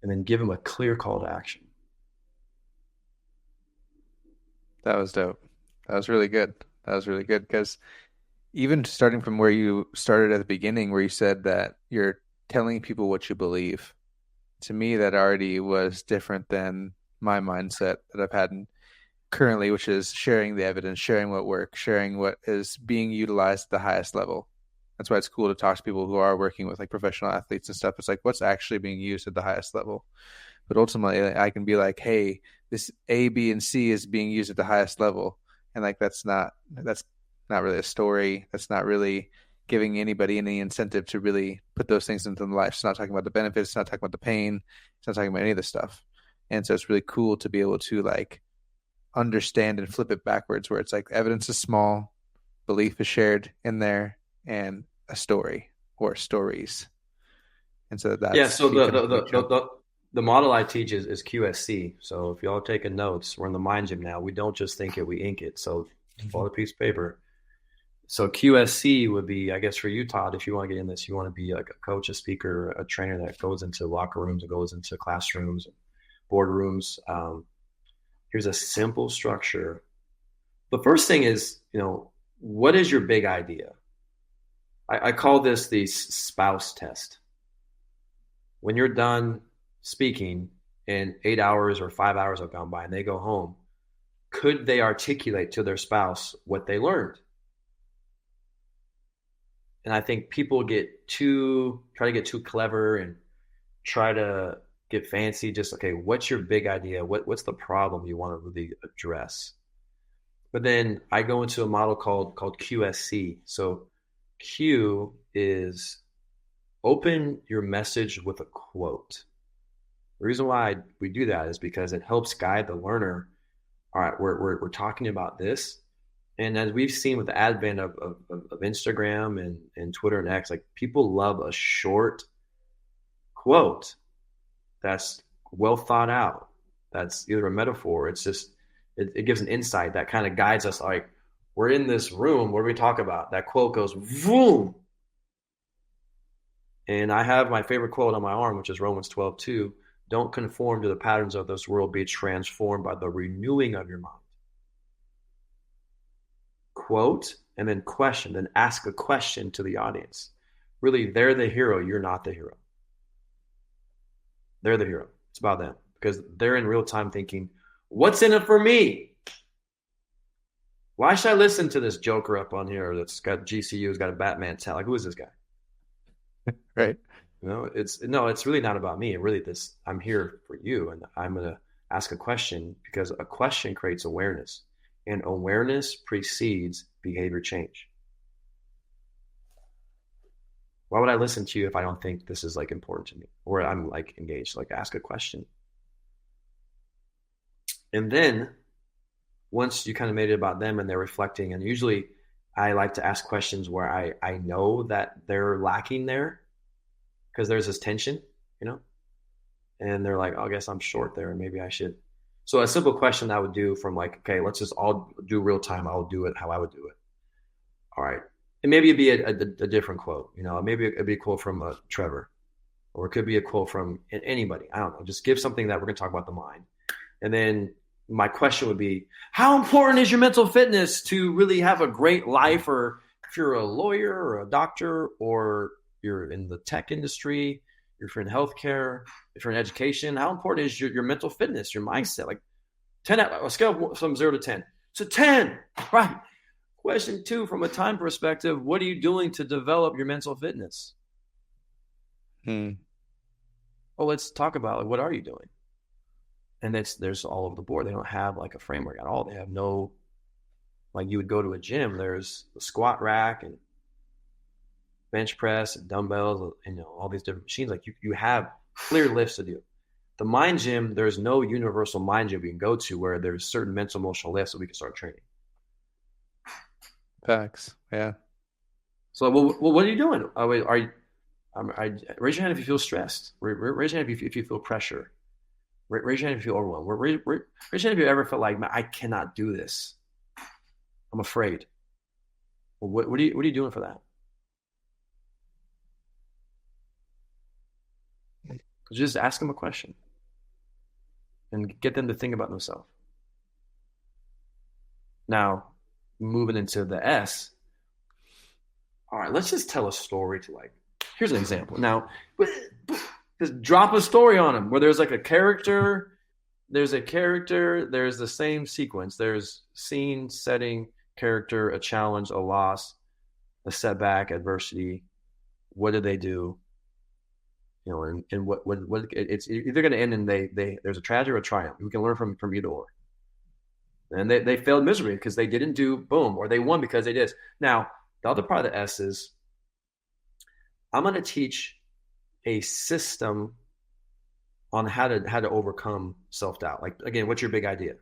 And then give them a clear call to action. That was dope. That was really good. Because even starting from where you started at the beginning, where you said that you're telling people what you believe, to me, that already was different than my mindset that I've had currently, which is sharing the evidence, sharing what works, sharing what is being utilized at the highest level. That's why it's cool to talk to people who are working with like professional athletes and stuff. It's like what's actually being used at the highest level. But ultimately, I can be like, hey, this A, B, and C is being used at the highest level, and like that's not really a story. That's not really giving anybody any incentive to really put those things into their life. It's not talking about the benefits. It's not talking about the pain. It's not talking about any of this stuff. And so it's really cool to be able to like understand and flip it backwards, where it's like evidence is small, belief is shared in there, and a story or stories. And so Yeah. that's So keeping it neutral. the model I teach is QSC. So if y'all taking notes, we're in the mind gym now. We don't just think it, we ink it. So follow the piece of paper. So QSC would be, I guess, for you, Todd, if you want to get in this, you want to be like a coach, a speaker, a trainer that goes into locker rooms and goes into classrooms, boardrooms. Here's a simple structure. The first thing is, what is your big idea? I call this the spouse test. When you're done speaking and 8 hours or 5 hours have gone by and they go home, could they articulate to their spouse what they learned? And I think people try to get too clever and try to get fancy. Just, okay, what's your big idea? What's the problem you want to really address? But then I go into a model called QSC. So Q is open your message with a quote. The reason why we do that is because it helps guide the learner. All right, we're talking about this. And as we've seen with the advent of Instagram and Twitter and X, like people love a short quote that's well thought out. That's either a metaphor. It's just, it gives an insight that kind of guides us. Like, we're in this room. What do we talk about? That quote goes, boom. And I have my favorite quote on my arm, which is Romans 12:2. Don't conform to the patterns of this world. Be transformed by the renewing of your mind. Quote, and then question, then ask a question to the audience. Really, they're the hero. You're not the hero. They're the hero. It's about them because they're in real time thinking, what's in it for me? Why should I listen to this joker up on here that's got GCU, has got a Batman tag? Like, who is this guy? Right. It's really not about me. I'm here for you, and I'm going to ask a question because a question creates awareness, and awareness precedes behavior change. Why would I listen to you if I don't think this is like important to me or I'm like engaged? Like, ask a question. And then once you kind of made it about them and they're reflecting, and usually I like to ask questions where I know that they're lacking there because there's this tension, and they're like, oh, I guess I'm short there and maybe I should. So a simple question I would do from like, okay, let's just all do real time. I'll do it how I would do it. All right. And maybe it'd be a different quote, maybe it'd be a quote from Trevor, or it could be a quote from anybody. I don't know. Just give something that we're going to talk about the mind. And then my question would be, how important is your mental fitness to really have a great life? Or if you're a lawyer or a doctor, or you're in the tech industry, if you're in healthcare, if you're in education, how important is your mental fitness, your mindset? Like 10, a scale from 0 to 10. So 10, right? Question 2, from a time perspective, what are you doing to develop your mental fitness? Well, let's talk about it. What are you doing? And there's all over the board. They don't have like a framework at all. They have no, like you would go to a gym, there's a squat rack and bench press and dumbbells and all these different machines. Like you have clear lifts to do. The mind gym, there's no universal mind gym we can go to where there's certain mental emotional lifts that we can start training. Facts. Yeah. So, well, what are you doing? Raise your hand if you feel stressed. Raise your hand if you feel pressure. Raise your hand if you feel overwhelmed. Raise your hand if you ever felt like, man, I cannot do this. I'm afraid. Well, what are you doing for that? Just ask them a question and get them to think about themselves. Now, moving into the S. All right, let's just tell a story to here's an example. Now, just drop a story on them where there's like a character there's a character, there's the same sequence. There's scene, setting, character, a challenge, a loss, a setback, adversity. What did they do? And what it's either going to end in they there's a tragedy or a triumph. We can learn from either or. And they failed miserably because they didn't do boom, or they won because they did. Now, the other part of the S is I'm going to teach a system on how to overcome self doubt. Like again, what's your big idea?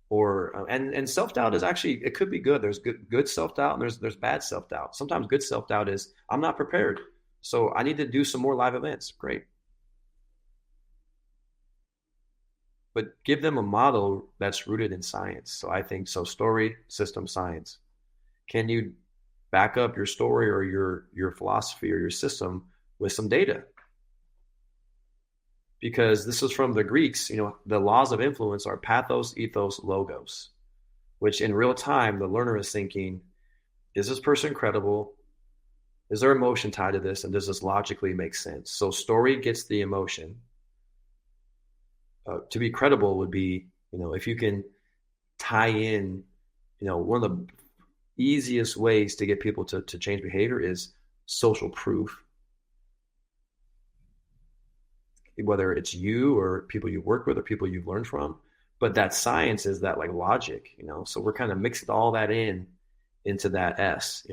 Or and self doubt is actually, it could be good. There's good self doubt and there's bad self doubt. Sometimes good self doubt is I'm not prepared, so I need to do some more live events. Great, but give them a model that's rooted in science. So I think so. Story, system, science. Can you back up your story or your philosophy or your system with some data? Because this is from the Greeks. The laws of influence are pathos, ethos, logos, which in real time the learner is thinking, is this person credible? Is there emotion tied to this? And does this logically make sense? So story gets the emotion. To be credible would be, if you can tie in, one of the easiest ways to get people to change behavior is social proof. Whether it's you or people you work with or people you've learned from, but that science is that like logic, so we're kind of mixing all that into that S,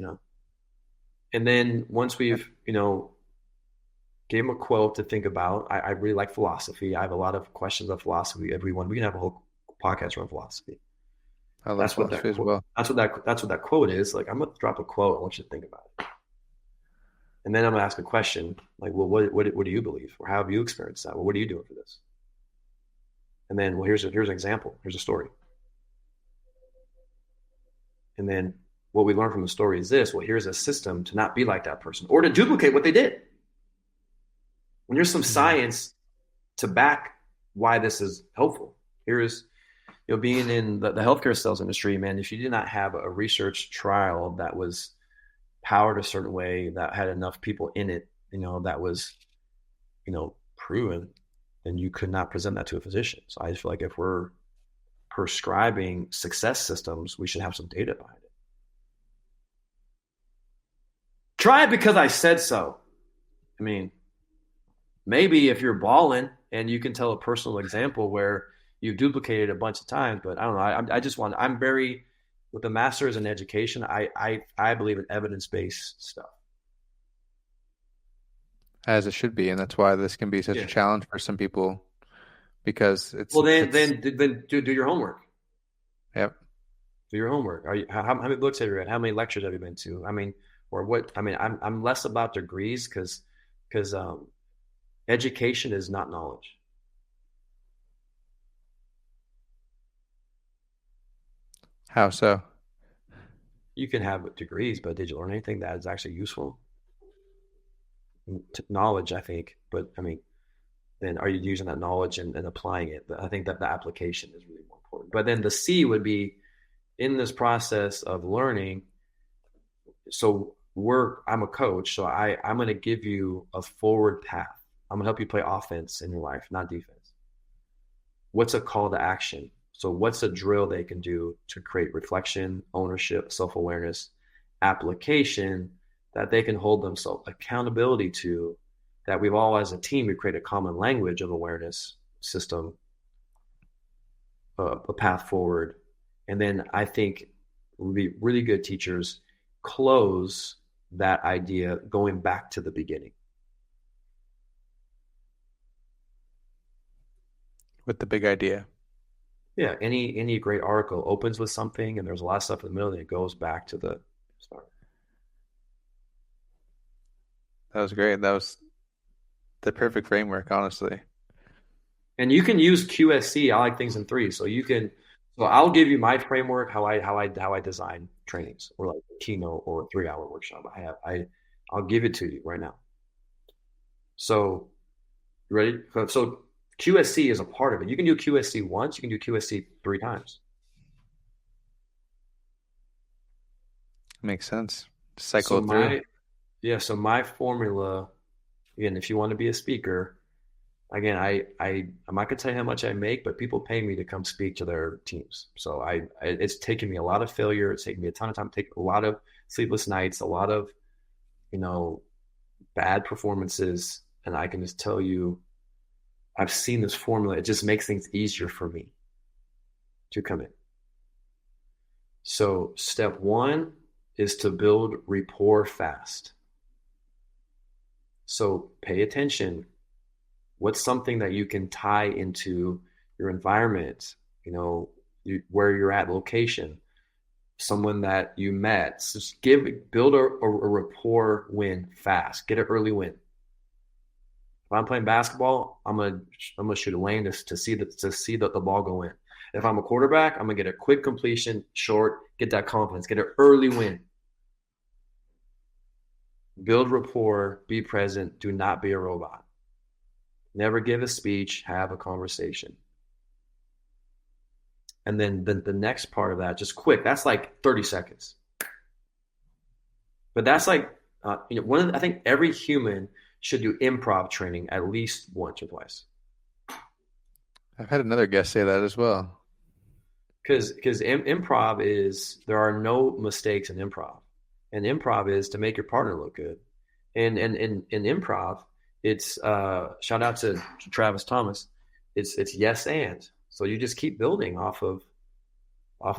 and then once we've, gave them a quote to think about. I really like philosophy. I have a lot of questions of philosophy. Everyone, we can have a whole podcast around philosophy. I love That's what philosophy that as well. that's what that quote is. Like I'm gonna drop a quote. I want you to think about it. And then I'm gonna ask a question like, well, what do you believe, or how have you experienced that? Well, what are you doing for this? And then, well, here's an example. Here's a story. And then what we learn from the story is this. Well, here's a system to not be like that person or to duplicate what they did. And here's some science to back why this is helpful. Here is, being in the healthcare sales industry, man, if you did not have a research trial that was powered a certain way, that had enough people in it, that was, proven, then you could not present that to a physician. So I feel like if we're prescribing success systems, we should have some data behind it. Try it because I said so. I mean, maybe if you're balling and you can tell a personal example where you've duplicated a bunch of times, but I don't know. I just want, I'm very, with a master's in education, I believe in evidence-based stuff. As it should be, and that's why this can be such a challenge for some people, because it's well. Then do your homework. Yep. Do your homework. How many books have you read? How many lectures have you been to? I mean, or what? I mean, I'm less about degrees because education is not knowledge. How so? You can have degrees, but did you learn anything that is actually useful? Knowledge, I think, but I mean, then are you using that knowledge and applying it? I think that the application is really more important. But then the C would be in this process of learning. So I'm a coach, so I'm going to give you a forward path. I'm going to help you play offense in your life, not defense. What's a call to action? So what's a drill they can do to create reflection, ownership, self-awareness, application that they can hold themselves accountability to, that we've all as a team, we create a common language of awareness system, a path forward. And then I think would be really good teachers close that idea going back to the beginning. With the big idea. Yeah, any great article opens with something and there's a lot of stuff in the middle and it goes back to the start. That was great. That was the perfect framework, honestly. And you can use QSC. I like things in three. So I'll give you my framework, how I design trainings, or like a keynote or a 3-hour workshop. I'll give it to you right now. So you ready? So QSC is a part of it. You can do QSC once, you can do QSC 3 times. Makes sense. Cycle through. So my formula, again, if you want to be a speaker, again, I'm not gonna tell you how much I make, but people pay me to come speak to their teams. So it's taken me a lot of failure. It's taken me a ton of time, take a lot of sleepless nights, a lot of, you know, bad performances. And I can just tell you, I've seen this formula. It just makes things easier for me to come in. So step one is to build rapport fast. So pay attention. What's something that you can tie into your environment, where you're at, location, someone that you met. Just build a rapport win fast. Get an early win. If I'm playing basketball, I'm gonna shoot a lane to see the ball go in. If I'm a quarterback, I'm gonna get a quick completion, short, get that confidence, get an early win. Build rapport, be present, do not be a robot. Never give a speech, have a conversation. And then the next part of that, just quick, that's like 30 seconds. But that's like, I think every human should do improv training at least once or twice. I've had another guest say that as well. Because improv is, there are no mistakes in improv. And improv is to make your partner look good. And in improv, it's shout out to Travis Thomas. It's yes and. So you just keep building off of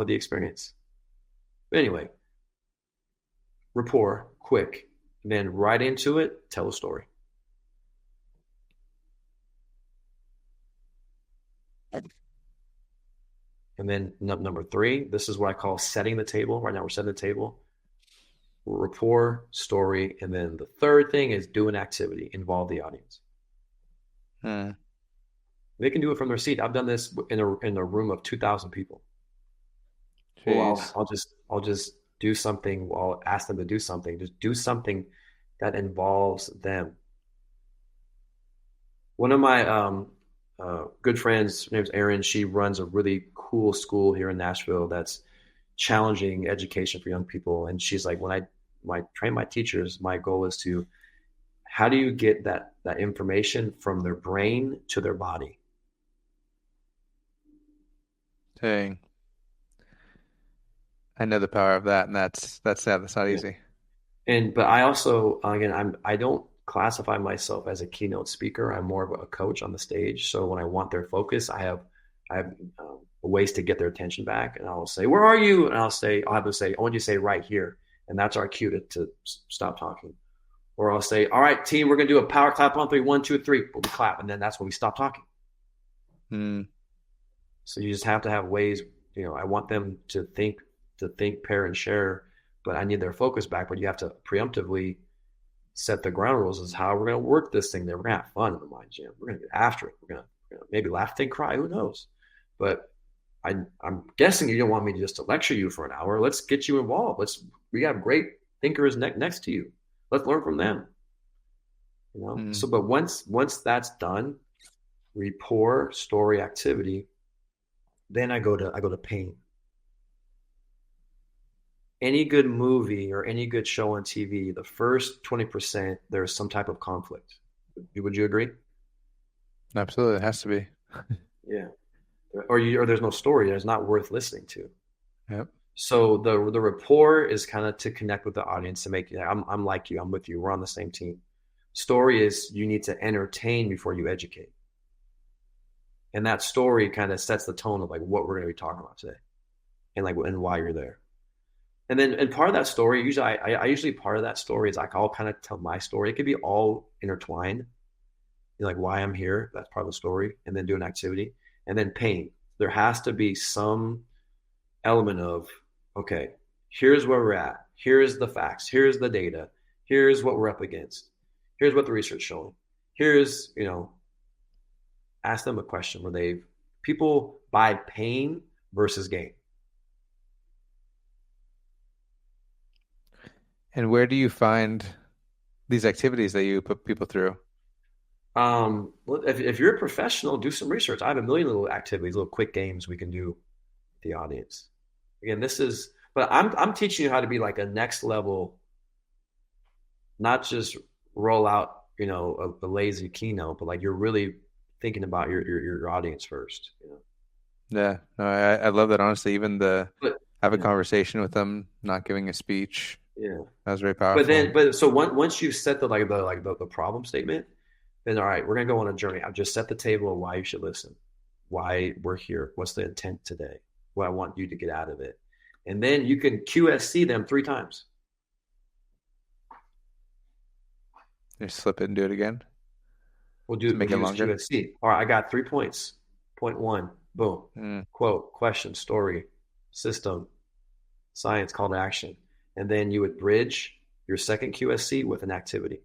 the experience. But anyway, rapport, quick, and then right into it, tell a story. And then number three, this is what I call setting the table. Right now we're setting the table. Rapport, story, and then the third thing is do an activity, involve the audience. They can do it from their seat. I've done this in a room of 2,000 people. Well, I'll just do something. I'll ask them to do something. Just do something that involves them. One of my good friends, her name's Erin. She runs a really cool school here in Nashville that's challenging education for young people. And she's like, when I train my teachers, my goal is to, how do you get that information from their brain to their body? Dang. I know the power of that, and that's sad. That's not easy. But I also, again, I don't classify myself as a keynote speaker. I'm more of a coach on the stage. So when I want their focus, I have ways to get their attention back. And I'll say, "Where are you?" And I'll have them say, "I want you to say right here," and that's our cue to stop talking. Or I'll say, "All right, team, we're gonna do a power clap on 3, 1, 2, 3." We'll clap, and then that's when we stop talking. So you just have to have ways. I want them to think, pair, and share, but I need their focus back. But you have to preemptively set the ground rules as how we're going to work this thing there. We're going to have fun in the mind gym. We're going to get after it. We're going to maybe laugh, think, cry. Who knows? But I'm guessing you don't want me to just to lecture you for an hour. Let's get you involved. We have great thinkers next to you. Let's learn from them. So, but once that's done, rapport, story, activity, then I go to pain. Any good movie or any good show on TV, the first 20%, there's some type of conflict. Would you agree? Absolutely. It has to be. Yeah. Or there's no story. It's not worth listening to. Yep. So the rapport is kind of to connect with the audience, to make, I'm like you, I'm with you, we're on the same team. Story is you need to entertain before you educate. And that story kind of sets the tone of like what we're going to be talking about today, and why you're there. And part of that story, usually part of that story is like, I'll kind of tell my story. It could be all intertwined, like why I'm here. That's part of the story. And then do an activity, and then pain. There has to be some element of, okay, here's where we're at. Here's the facts. Here's the data. Here's what we're up against. Here's what the research is showing. Here's, ask them a question where people buy pain versus gain. And where do you find these activities that you put people through? Well, if you're a professional, do some research. I have a million little activities, little quick games we can do with the audience. Again, but I'm teaching you how to be like a next level, not just roll out, a lazy keynote, but like you're really thinking about your audience first. Yeah, no, I love that. Honestly, even the But have a yeah, conversation with them, not giving a speech, yeah. that was very But powerful. then, so once you set the problem statement, then all right, we're gonna go on a journey. I've just set the table of why you should listen, why we're here, what's the intent today, what I want you to get out of it, and then you can QSC them 3 times. Just slip it and do it again to We'll make it use longer. QSC. All right, I got 3 points. Point one, boom, Mm, quote, question, story, system, science, call to action, and then you would bridge your second QSC with an activity.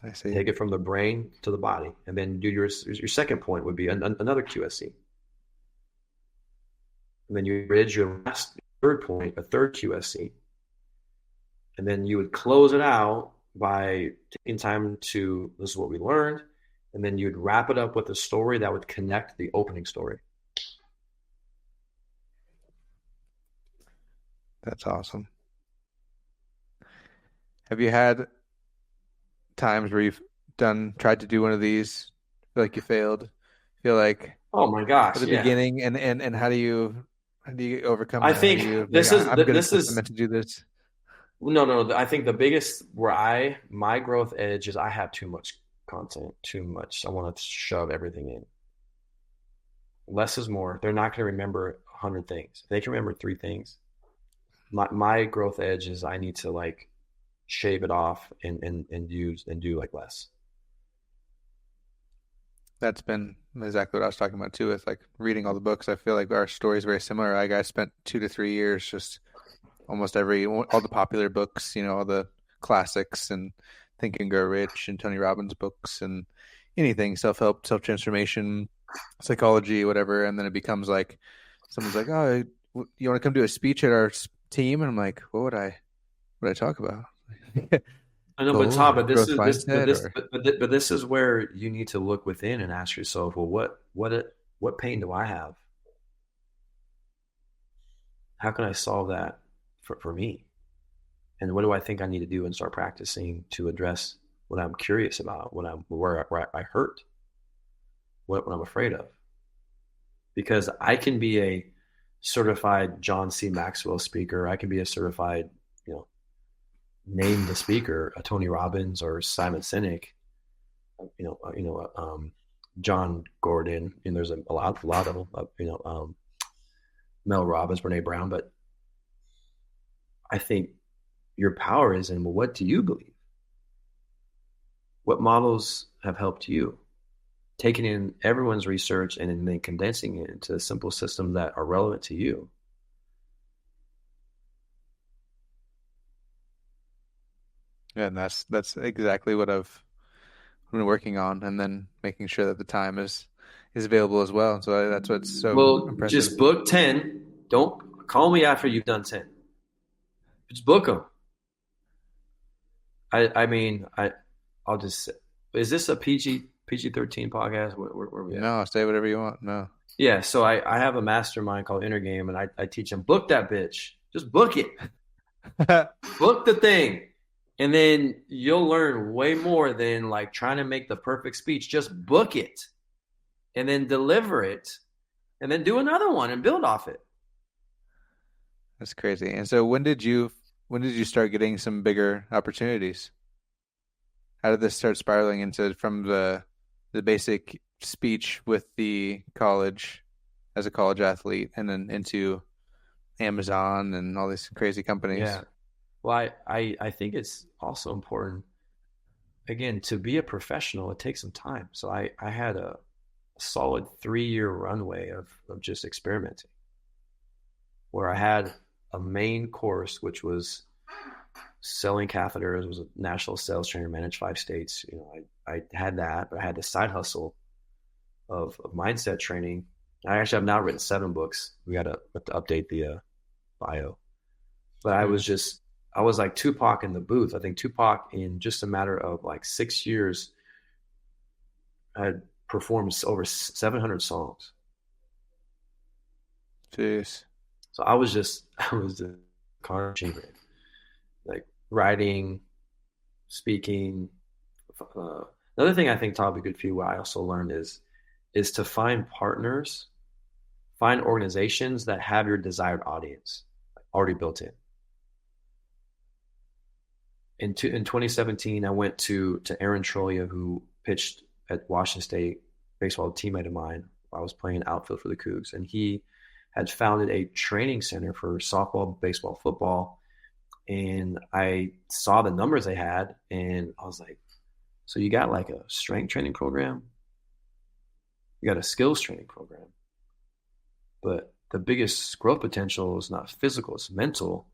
I see. Take it from the brain to the body, and then do your second point would be another QSC, and then you bridge your last third point, a third QSC, and then you would close it out by taking time to this is what we learned, and then you'd wrap it up with a story that would connect the opening story. That's awesome. Have you had times where you've tried to do one of these, feel like you failed, feel like Oh my at gosh, the yeah. beginning, and how do you overcome I that? How do think you like, this is I'm good at this this, I'm is meant to do this? no. I think the biggest where my growth edge is I have too much content, too much. I want to shove everything in. Less is more. They're not going to remember 100 things. They can remember 3 things. My growth edge is I need to like shave it off and use and do like less. That's been exactly what I was talking about too, with like reading all the books. I feel like our story is very similar. Like I spent 2 to 3 years just almost all the popular books, all the classics and Think and Grow Rich and Tony Robbins books and anything self-help, self-transformation, psychology, whatever. And then it becomes like someone's like, "Oh, you want to come do a speech at our team?" And I'm like, what would I talk about? I know, but Goals Todd, or but this growth is this, mindset or but this is where you need to look within and ask yourself, well, what pain do I have? How can I solve that for me? And what do I think I need to do and start practicing to address what I'm curious about, where I hurt, what I'm afraid of? Because I can be a certified John C. Maxwell speaker. I can be a certified, you know, name the speaker, a Tony Robbins or Simon Sinek, John Gordon, and there's a lot of them, Mel Robbins, Brene Brown. But I think your power is in, well, what do you believe? What models have helped you? Taking in everyone's research and then condensing it into simple systems that are relevant to you. yeah, and that's exactly what I've been working on, and then making sure that the time is available as well. So that's what's so Well, impressive. just book 10. Don't call me after you've done 10. Just book them. I mean, I'll just say, is this a PG-13 podcast? Where we at? No, say whatever you want. No. Yeah, so I have a mastermind called Inner Game, and I teach them book that bitch. Just book it. Book the thing. And then you'll learn way more than like trying to make the perfect speech. Just book it and then deliver it and then do another one and build off it. That's crazy. And so when did you start getting some bigger opportunities? How did this start spiraling into from the basic speech with the college as a college athlete and then into Amazon and all these crazy companies? Yeah. Well, I think it's also important, again, to be a professional, it takes some time. So I had a solid 3 year runway of just experimenting where I had a main course, which was selling catheters. It was a national sales trainer, managed 5 states. I had that, but I had the side hustle of mindset training. I actually have now written 7 books. We got to update the bio, but I was like Tupac in the booth. I think Tupac in just a matter of like 6 years had performed over 700 songs. Jeez. So I was the carnage, like writing, speaking, Another thing I think Todd would be good for you, what I also learned is to find partners, find organizations that have your desired audience already built in. In 2017, I went to Aaron Trolia, who pitched at Washington State baseball, a teammate of mine. I was playing outfield for the Cougs, and he had founded a training center for softball, baseball, football. And I saw the numbers they had, and I was like, so you got like a strength training program, you got a skills training program, but the biggest growth potential is not physical, it's mental.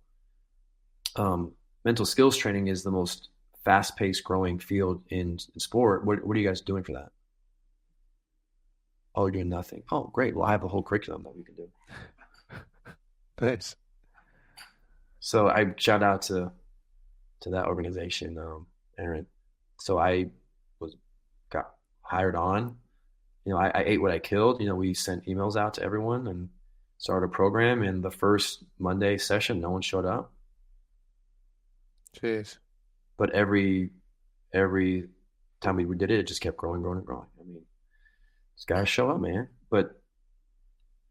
Mental skills training is the most fast-paced growing field in sport. What are you guys doing for that? Oh, you're doing nothing. Oh, great. Well, I have a whole curriculum that we can do. Thanks. So I shout out to that organization, Aaron. So I was got hired on. I ate what I killed. We sent emails out to everyone and started a program. And the first Monday session, no one showed up. Jeez. But every time we did it, it just kept growing, growing, and growing. I mean, just gotta show up, man. But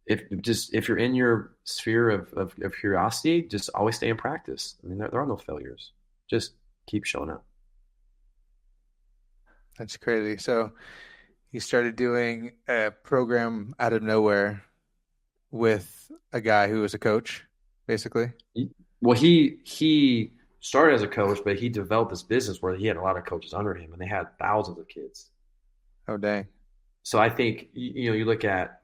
if you're in your sphere of curiosity, just always stay in practice. I mean, there are no failures. Just keep showing up. That's crazy. So you started doing a program out of nowhere with a guy who was a coach, basically. Well, he started as a coach, but he developed this business where he had a lot of coaches under him, and they had thousands of kids. Oh, dang. So I think you look at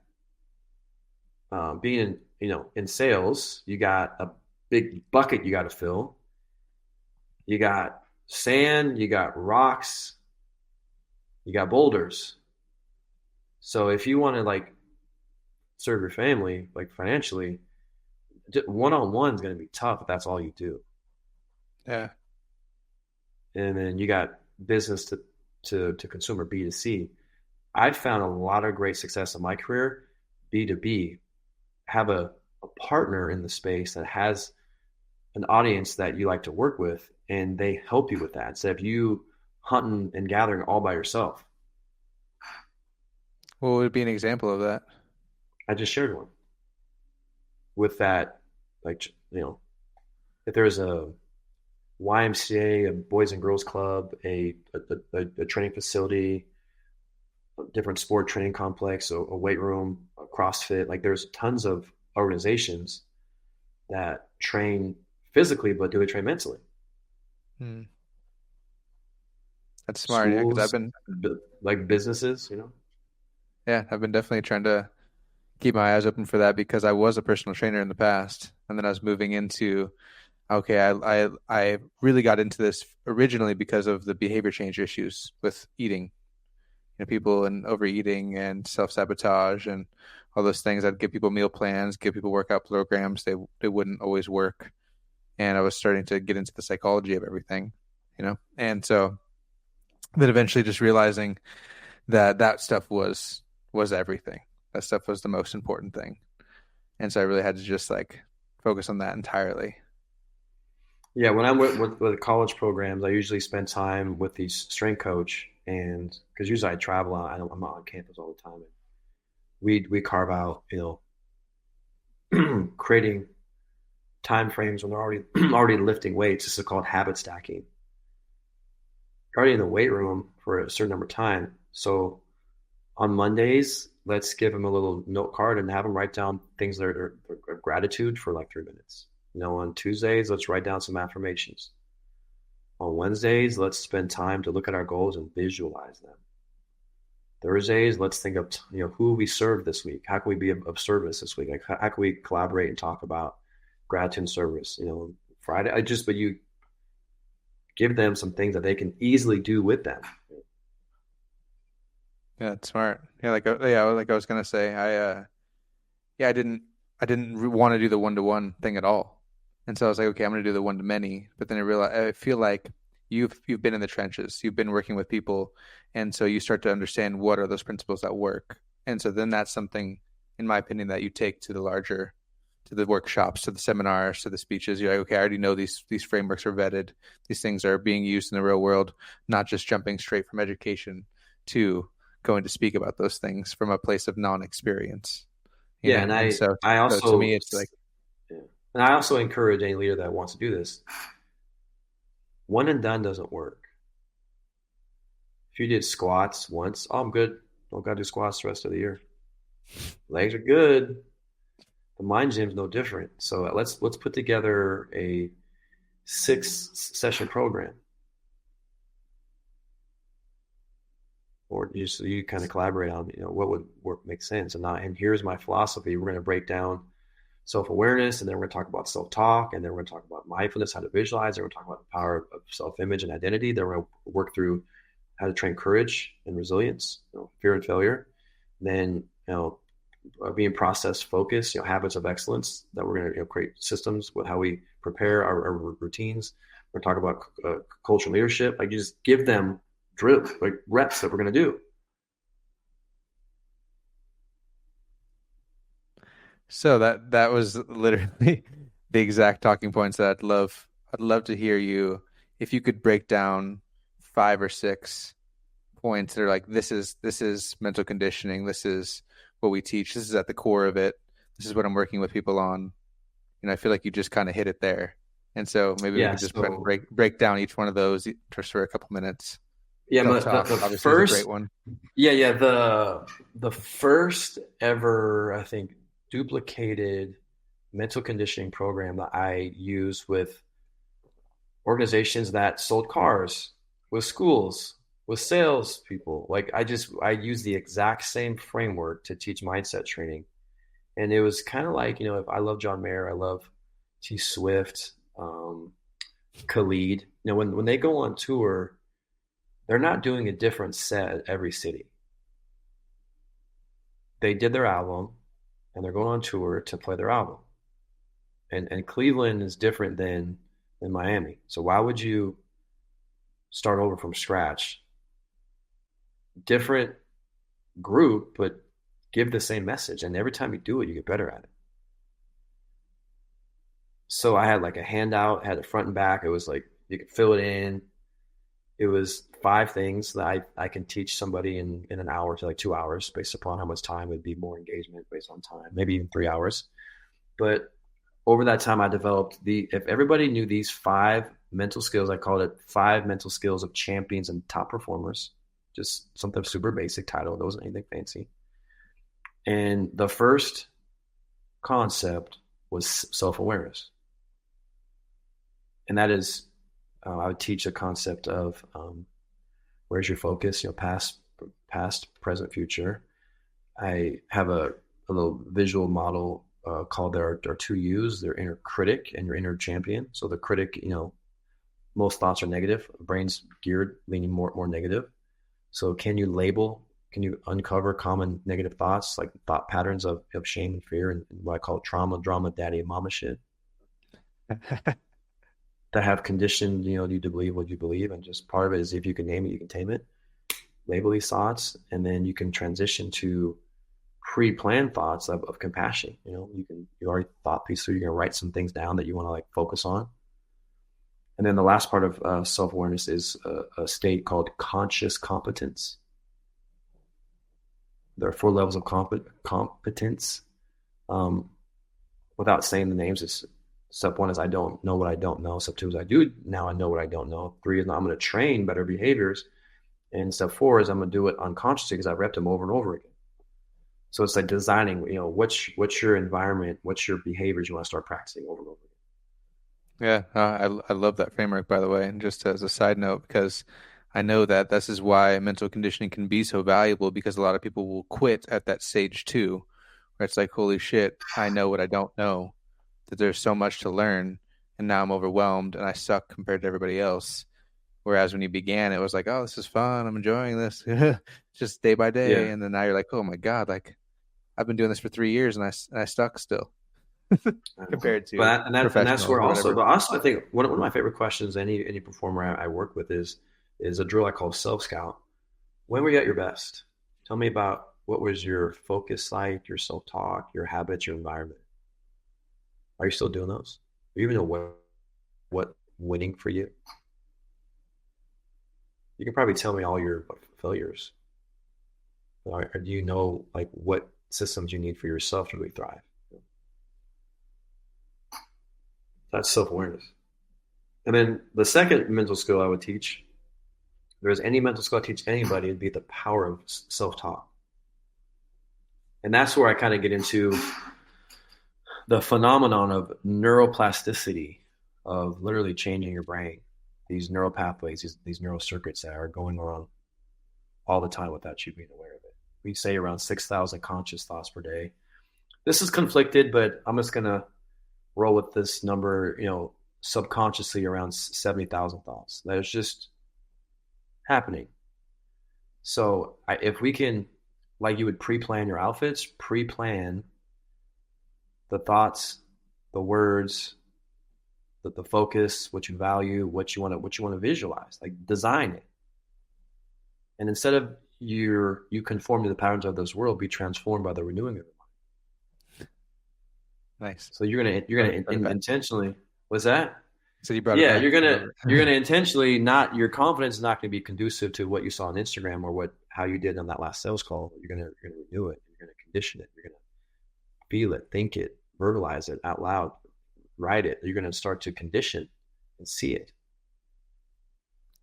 being in sales, you got a big bucket you got to fill. You got sand, you got rocks, you got boulders. So if you want to like serve your family like financially, one-on-one is going to be tough if that's all you do. Yeah. And then you got business to consumer, B2C. I've found a lot of great success in my career, B2B. Have a partner in the space that has an audience that you like to work with, and they help you with that instead of you hunting and gathering all by yourself. What would be an example of that? I just shared one with that, like, if there's a YMCA, a Boys and Girls Club, a training facility, a different sport training complex, a weight room, a CrossFit, like there's tons of organizations that train physically, but do they train mentally? That's smart. Schools, Yeah, because I've been like businesses, Yeah, I've been definitely trying to keep my eyes open for that because I was a personal trainer in the past, and then I was moving into okay, I really got into this originally because of the behavior change issues with eating, people and overeating and self-sabotage and all those things. I'd give people meal plans, give people workout programs. They wouldn't always work, and I was starting to get into the psychology of everything, and so then eventually just realizing that stuff was everything. That stuff was the most important thing. And so I really had to just like focus on that entirely. Yeah, when I'm with college programs, I usually spend time with the strength coach, and because usually I travel out, I'm not on campus all the time. And we carve out, creating time frames when they're already lifting weights. This is called habit stacking. You're already in the weight room for a certain number of time, so on Mondays, let's give them a little note card and have them write down things that are gratitude for like 3 minutes. On Tuesdays, let's write down some affirmations. On Wednesdays, let's spend time to look at our goals and visualize them. Thursdays, let's think of who we served this week. How can we be of service this week? Like how can we collaborate and talk about gratitude and service? Friday, but you give them some things that they can easily do with them. Yeah, it's smart. Yeah, like I was gonna say, I didn't want to do the one-to-one thing at all, and so I was like, okay, I'm gonna do the one-to-many. But then I feel like you've been in the trenches, you've been working with people, and so you start to understand what are those principles that work, and so then that's something, in my opinion, that you take to the to the workshops, to the seminars, to the speeches. You're like, okay, I already know these frameworks are vetted. These things are being used in the real world, not just jumping straight from education to going to speak about those things from a place of non-experience. Yeah, and And so to me, it's like, yeah. And I also encourage any leader that wants to do this. One and done doesn't work. If you did squats once, oh, I'm good. Don't gotta do squats the rest of the year. Legs are good. The mind gym's no different. So let's put together a 6-session program, or you kind of collaborate on what would make sense. And here's my philosophy. We're going to break down self-awareness, and then we're going to talk about self-talk, and then we're going to talk about mindfulness, how to visualize, and we're going to talk about the power of self-image and identity. Then we're going to work through how to train courage and resilience, fear and failure. Then being process focused, habits of excellence, that we're going to create systems with how we prepare our routines. We're going to talk about cultural leadership. Like, you just give them drill, like reps that we're going to do. So that was literally the exact talking points that I'd love to hear you, if you could break down 5 or 6 points that are like, this is mental conditioning, this is what we teach, this is at the core of it, this is what I'm working with people on. I feel like you just kind of hit it there. And so maybe we could just break down each one of those just for a couple minutes. Yeah, but the first, is a great one. Yeah, the first ever, I think, duplicated mental conditioning program that I used with organizations that sold cars, with schools, with salespeople. Like, I use the exact same framework to teach mindset training. And it was kind of like, if I love John Mayer, I love T Swift, Khalid. When they go on tour, they're not doing a different set every city. They did their album, and they're going on tour to play their album. And Cleveland is different than Miami. So why would you start over from scratch? Different group, but give the same message. And every time you do it, you get better at it. So I had like a handout, had a front and back. It was like, you could fill it in. It was 5 things that I can teach somebody in an hour to like 2 hours, based upon how much time would be more engagement based on time, maybe even 3 hours. But over that time, I developed if everybody knew these 5 mental skills, I called it 5 mental skills of champions and top performers, just something super basic title. There wasn't anything fancy. And the first concept was self-awareness. And that is, I would teach the concept of where's your focus, past, present, future. I have a little visual model called there are 2 U's, their inner critic and your inner champion. So the critic, most thoughts are negative. Brain's geared, leaning more negative. So can you uncover common negative thoughts, like thought patterns of shame and fear, and what I call trauma, drama, daddy and mama shit that have conditioned, you to believe what you believe. And just part of it is, if you can name it, you can tame it. Label these thoughts, and then you can transition to pre-planned thoughts of compassion. You already thought these through. You're going to write some things down that you want to like focus on. And then the last part of self-awareness is a state called conscious competence. There are 4 levels of competence. Without saying the names, it's step 1 is I don't know what I don't know. Step 2 is I do now I know what I don't know. 3 is I'm going to train better behaviors. And step 4 is I'm going to do it unconsciously because I've repped them over and over again. So it's like designing, what's your environment, what's your behaviors you want to start practicing over and over again. Yeah, I love that framework, by the way. And just as a side note, because I know that this is why mental conditioning can be so valuable, because a lot of people will quit at that stage 2, where it's like, holy shit, I know what I don't know, that there's so much to learn, and now I'm overwhelmed and I suck compared to everybody else. Whereas when you began, it was like, oh, this is fun, I'm enjoying this, just day by day. Yeah. And then now you're like, oh my God, like I've been doing this for 3 years and I stuck still. Compared to, and that's where also, but also I think one of my favorite questions any performer I work with is a drill I call self scout. When were you at your best? Tell me about what was your focus like, your self talk, your habits, your environment. Are you still doing those? Do you even know what winning for you? You can probably tell me all your failures. Or do you know like what systems you need for yourself to really thrive? That's self-awareness. And then the second mental skill I would teach, if there's any mental skill I teach anybody, it'd be the power of self-talk. And that's where I kind of get into the phenomenon of neuroplasticity, of literally changing your brain, these neural pathways, these neural circuits that are going on all the time without you being aware of it. We say around 6,000 conscious thoughts per day. This is conflicted, but I'm just going to roll with this number, subconsciously around 70,000 thoughts. That is just happening. So if we can, like you would pre-plan your outfits, pre-plan the thoughts, the words, the focus, what you value, what you want to visualize, like design it. And instead of you conform to the patterns of this world, be transformed by the renewing of the mind. Nice. So you're gonna intentionally. What's that? So you brought it back. You're gonna intentionally not. Your confidence is not going to be conducive to what you saw on Instagram or how you did on that last sales call. You're gonna renew it. You're gonna condition it. You're gonna feel it, think it, verbalize it out loud, write it. You're gonna start to condition and see it.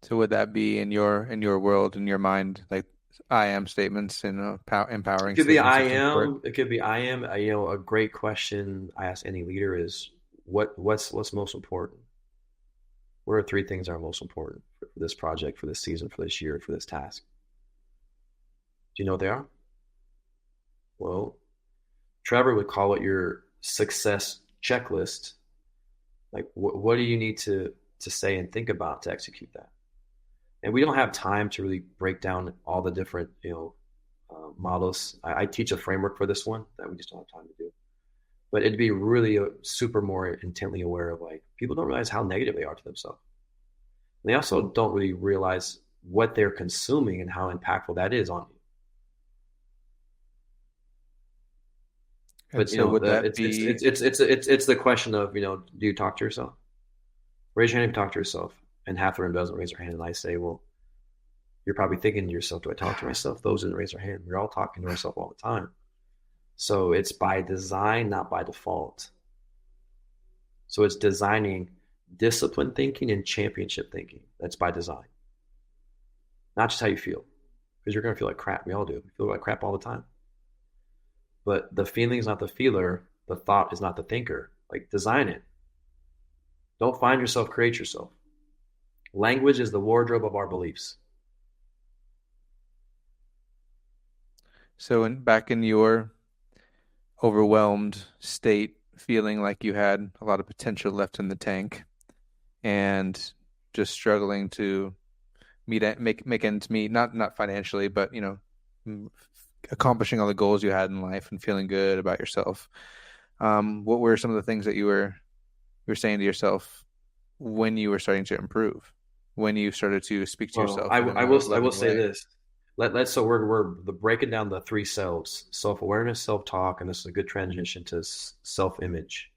So would that be in your world, in your mind, like I am statements and empowering? It could be I am. It could be I am. A great question I ask any leader is what's most important. What are 3 things that are most important for this project, for this season, for this year, for this task? Do you know what they are? Well, Trevor would call it your success checklist. Like, what do you need to say and think about to execute that? And we don't have time to really break down all the different, models. I teach a framework for this one that we just don't have time to do. But it'd be really super more intently aware of, like, people don't realize how negative they are to themselves. And they also don't really realize what they're consuming and how impactful that is on you. But so would that be? It's the question of, do you talk to yourself? Raise your hand if you talk to yourself. And half the room doesn't raise their hand. And I say, well, you're probably thinking to yourself, do I talk to myself? Those didn't raise their hand. We're all talking to ourselves all the time. So it's by design, not by default. So it's designing disciplined thinking and championship thinking. That's by design. Not just how you feel. Because you're going to feel like crap. We all do. We feel like crap all the time. But the feeling is not the feeler. The thought is not the thinker. Like, design it. Don't find yourself, create yourself. Language is the wardrobe of our beliefs. So back in your overwhelmed state, feeling like you had a lot of potential left in the tank and just struggling to make ends meet, not financially, but, accomplishing all the goals you had in life and feeling good about yourself. What were some of the things that you were saying to yourself when you were starting to improve? When you started to speak to yourself? I will say this. So we're breaking down the 3 selves: self-awareness, self-talk, and this is a good transition to self-image.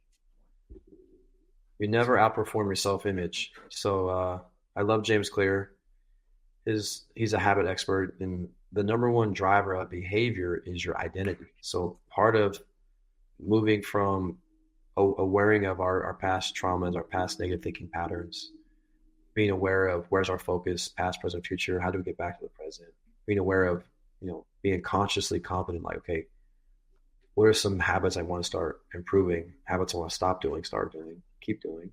You never outperform your self-image. So I love James Clear. He's a habit expert, and the number one driver of behavior is your identity. So part of moving from awareing of our past traumas, our past negative thinking patterns, being aware of where's our focus, past, present, future, how do we get back to the present, being aware of, being consciously confident, like, okay, what are some habits I want to start improving, habits I want to stop doing, start doing, keep doing.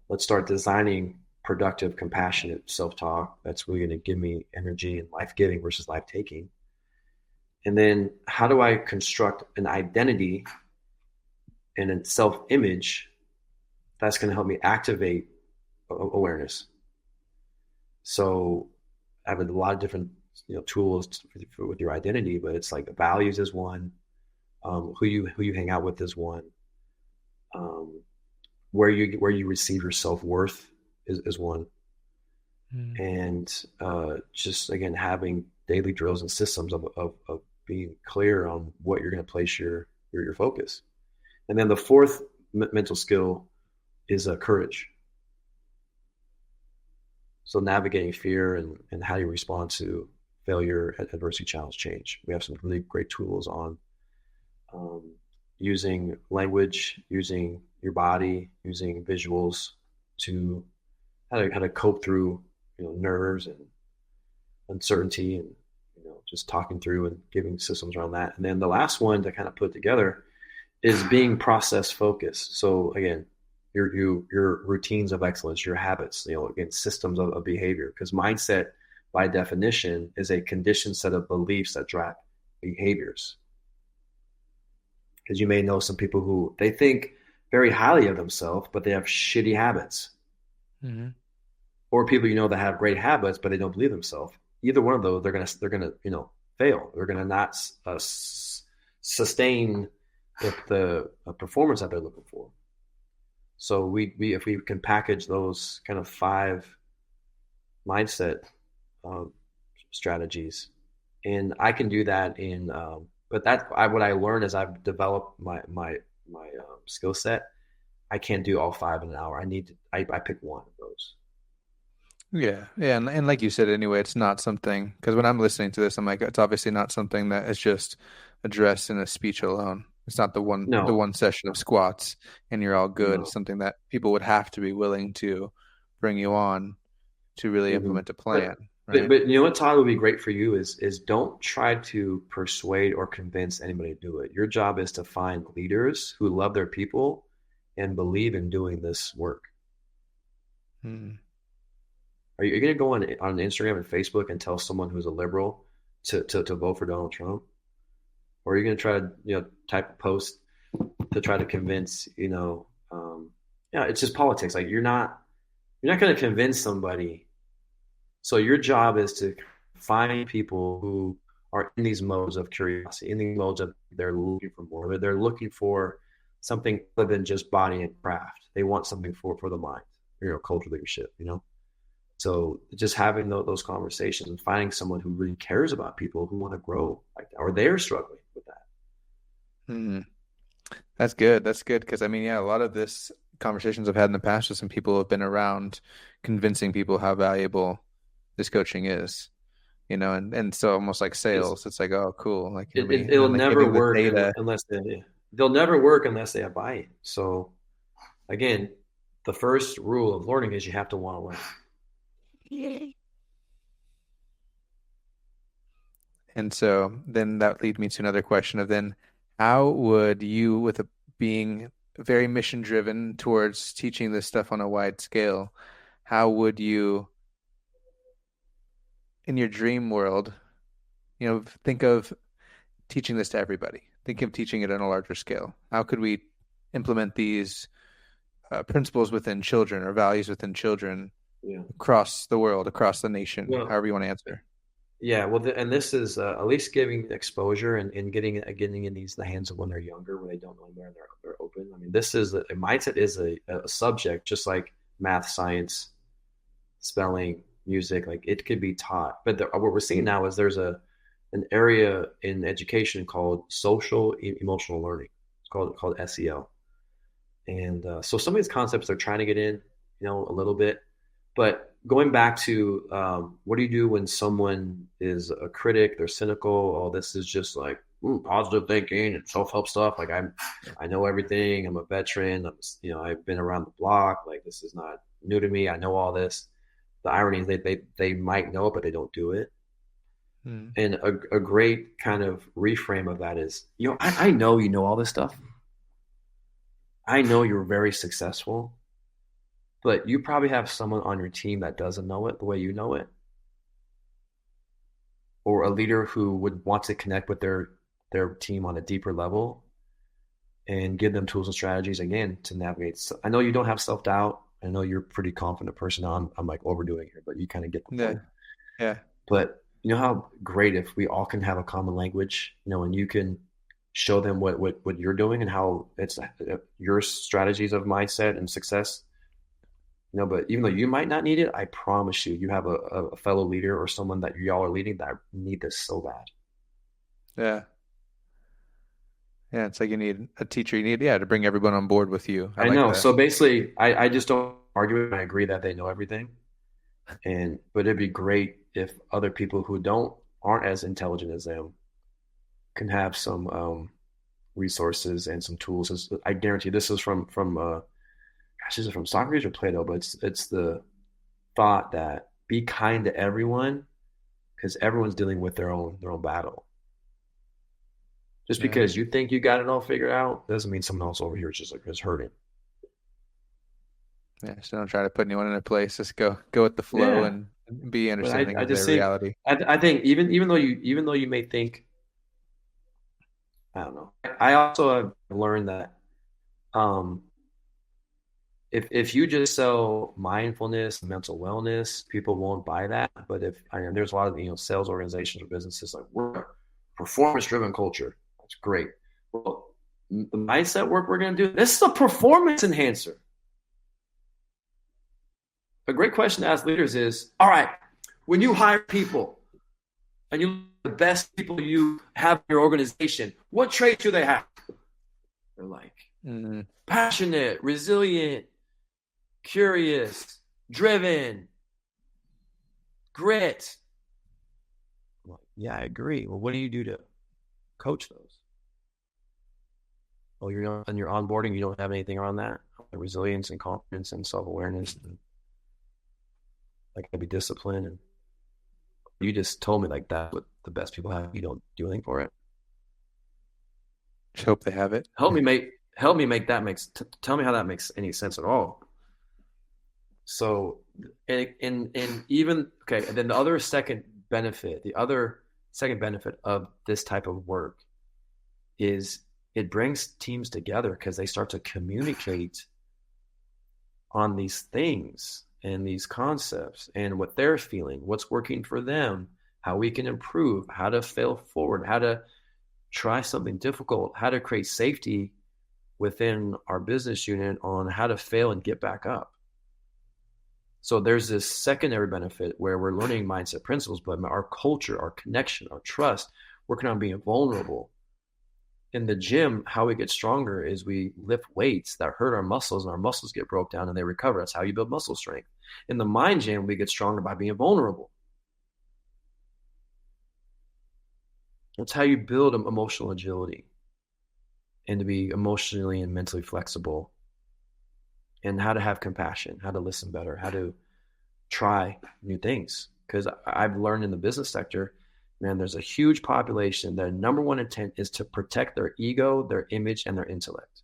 Let's start designing productive, compassionate self-talk that's really going to give me energy and life-giving versus life-taking. And then how do I construct an identity and a self-image that's going to help me activate awareness? So I have a lot of different tools with your identity, but it's like the values is one, who you hang out with is one, where you receive your self-worth is one, and just again having daily drills and systems of being clear on what you're going to place your focus. And then the fourth mental skill is courage. So navigating fear and how you respond to failure, adversity, challenge, change. We have some really great tools on um, using language, using your body, using visuals to how to cope through nerves and uncertainty and just talking through and giving systems around that. And then the last one to kind of put together is being process focused. So again, your routines of excellence, your habits, again, systems of behavior, because mindset by definition is a conditioned set of beliefs that drive behaviors. Because you may know some people who they think very highly of themselves, but they have shitty habits. Mm-hmm. Or people that have great habits, but they don't believe themselves. Either one of those, they're gonna fail. They're gonna not sustain the performance that they're looking for. So we if we can package those kind of 5 mindset strategies, and I can do that in. But what I learned as I've developed my skill set. I can't do all 5 in an hour. I pick one of those. Yeah, yeah, and like you said, anyway, it's not something because when I'm listening to this, I'm like, it's obviously not something that is just addressed in a speech alone. It's not the No, one session of squats and you're all good. It's no. something that people would have to be willing to bring you on to really Mm-hmm. implement a But plan, but right? but what Todd would be great for you is don't try to persuade or convince anybody to do it. Your job is to find leaders who love their people and believe in doing this work. Hmm. Are you going to go on Instagram and Facebook and tell someone who's a liberal to vote for Donald Trump? Or are you going to try to type a post to try to convince yeah, it's just politics. Like you're not going to convince somebody. So your job is to find people who are in these modes of curiosity, in these modes of they're looking for more. They're looking for something other than just body and craft. They want something for the mind, cultural leadership. So just having those conversations and finding someone who really cares about people who want to grow like that, or they're struggling with that. Hmm. That's good. That's good because I mean, yeah, a lot of this conversations I've had in the past with some people who have been around convincing people how valuable this coaching is, and so almost like It's, sales, it's like, oh, cool, like it, me, it and it'll then like never giving the work data. unless they'll never work unless they have buy-in. So again, the first rule of learning is you have to want to learn. And so then that leads me to another question of then how would you, with being very mission driven towards teaching this stuff on a wide scale, how would you, in your dream world, think of teaching this to everybody? Think of teaching it on a larger scale. How could we implement these principles within children or values within children Yeah. across the world, across the nation, Well, however you want to answer? yeah. Well, and this is at least giving exposure and getting in the hands of when they're younger, when they don't know where they're open. I mean, this is a mindset is a subject just like math, science, spelling, music. Like it could be taught. But what we're seeing now is there's an area in education called social emotional learning. It's called SEL. And so some of these concepts they're trying to get in, a little bit. But going back to what do you do when someone is a critic, they're cynical, oh, this is just like positive thinking and self-help stuff. Like I know everything. I'm a veteran. I've been around the block. Like this is not new to me. I know all this. The irony is they might know it, but they don't do it. Hmm. And a great kind of reframe of that is, I know you know all this stuff. I know you're very successful, but you probably have someone on your team that doesn't know it the way you know it, or a leader who would want to connect with their team on a deeper level and give them tools and strategies again to navigate. So I know you don't have self doubt. I know you're a pretty confident person. I'm like overdoing here, but you kind of get the Yeah, point. yeah, But you know how great if we all can have a common language, and you can show them what you're doing and how it's your strategies of mindset and success. But even though you might not need it, I promise you have a fellow leader or someone that y'all are leading that need this so bad. yeah. Yeah, it's like you need a teacher. You need, to bring everyone on board with you. I I like know. that. So basically, I just don't argue with it. I agree that they know everything. But it'd be great if other people who aren't as intelligent as them can have some resources and some tools. I guarantee this is from gosh, is it from Socrates or Plato? But it's the thought that be kind to everyone because everyone's dealing with their own battle. Just Yeah. because you think you got it all figured out doesn't mean someone else over here is hurting. Yeah. So don't try to put anyone in a place. Just go with the flow Yeah, and be but understanding I of just their think reality. I think even though you may think I don't know. I also have learned that um, if you just sell mindfulness, mental wellness, people won't buy that. But if I mean, there's a lot of sales organizations or businesses like we're a performance driven culture. That's great. Well, the mindset work we're going to do. This is a performance enhancer. A great question to ask leaders is: all right, when you hire people and you look at the best people you have in your organization, what traits do they have? They're like Mm-hmm. passionate, resilient, curious, driven, grit. Well, yeah, I agree. Well, what do you do to coach those? Oh, you're on your onboarding, you don't have anything around that? Like resilience and confidence and self awareness, and like to be disciplined. And you just told me like that what the best people have. You don't do anything for it. Just hope they have it. Help me make that tell me how that makes any sense at all. So, in even okay, and then the other second benefit of this type of work is it brings teams together because they start to communicate on these things and these concepts and what they're feeling, what's working for them, how we can improve, how to fail forward, how to try something difficult, how to create safety within our business unit on how to fail and get back up. So there's this secondary benefit where we're learning mindset principles, but our culture, our connection, our trust, working on being vulnerable. In the gym, how we get stronger is we lift weights that hurt our muscles and our muscles get broke down and they recover. That's how you build muscle strength. In the mind gym, we get stronger by being vulnerable. That's how you build emotional agility and to be emotionally and mentally flexible and how to have compassion, how to listen better, how to try new things. Because I've learned in the business sector, man, there's a huge population. Their number one intent is to protect their ego, their image, and their intellect.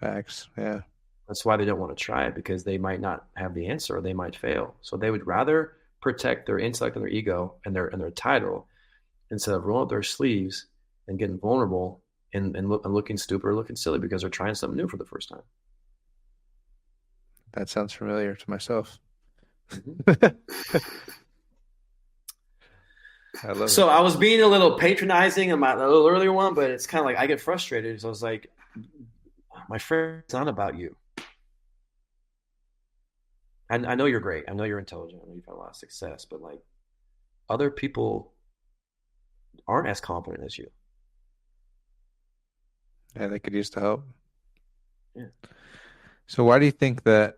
Facts. Yeah. That's why they don't want to try it because they might not have the answer or they might fail. So they would rather protect their intellect and their ego and their title instead of rolling up their sleeves and getting vulnerable and looking stupid or looking silly because they're trying something new for the first time. That sounds familiar to myself. Mm-hmm. I love So it. I was being a little patronizing in a little earlier one, but it's kind of like I get frustrated. So I was like, my friend, it's not about you. I know you're great. I know you're intelligent. I know you've had a lot of success, but like other people aren't as confident as you. Yeah, they could use the help. Yeah. So why do you think that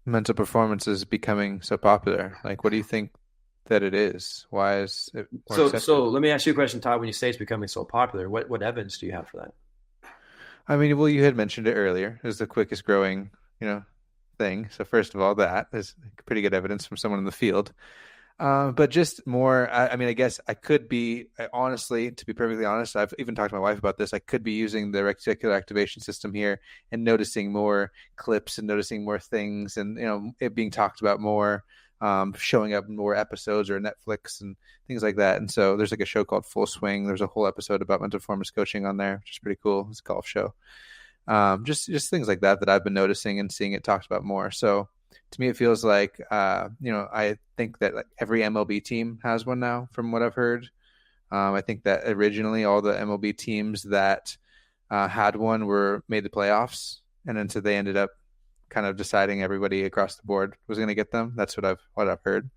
mental performance is becoming so popular? Like, what do you think that it is? Why is it more So accepted? let me ask you a question, Todd. When you say it's becoming so popular, what evidence do you have for that? I mean, well, you had mentioned it earlier. It's the quickest growing, thing. So first of all, that is pretty good evidence from someone in the field. But just more, I mean, I guess I could be, honestly, to be perfectly honest, I've even talked to my wife about this. I could be using the reticular activation system here and noticing more clips and noticing more things and, it being talked about more, showing up in more episodes or Netflix and things like that. And so there's like a show called Full Swing. There's a whole episode about mental performance coaching on there, which is pretty cool. It's a golf show. Just things like that I've been noticing and seeing it talked about more. So to me, it feels like, I think that like every MLB team has one now, from what I've heard. I think that originally all the MLB teams that had one made the playoffs, and then so they ended up kind of deciding everybody across the board was going to get them. That's what I've heard.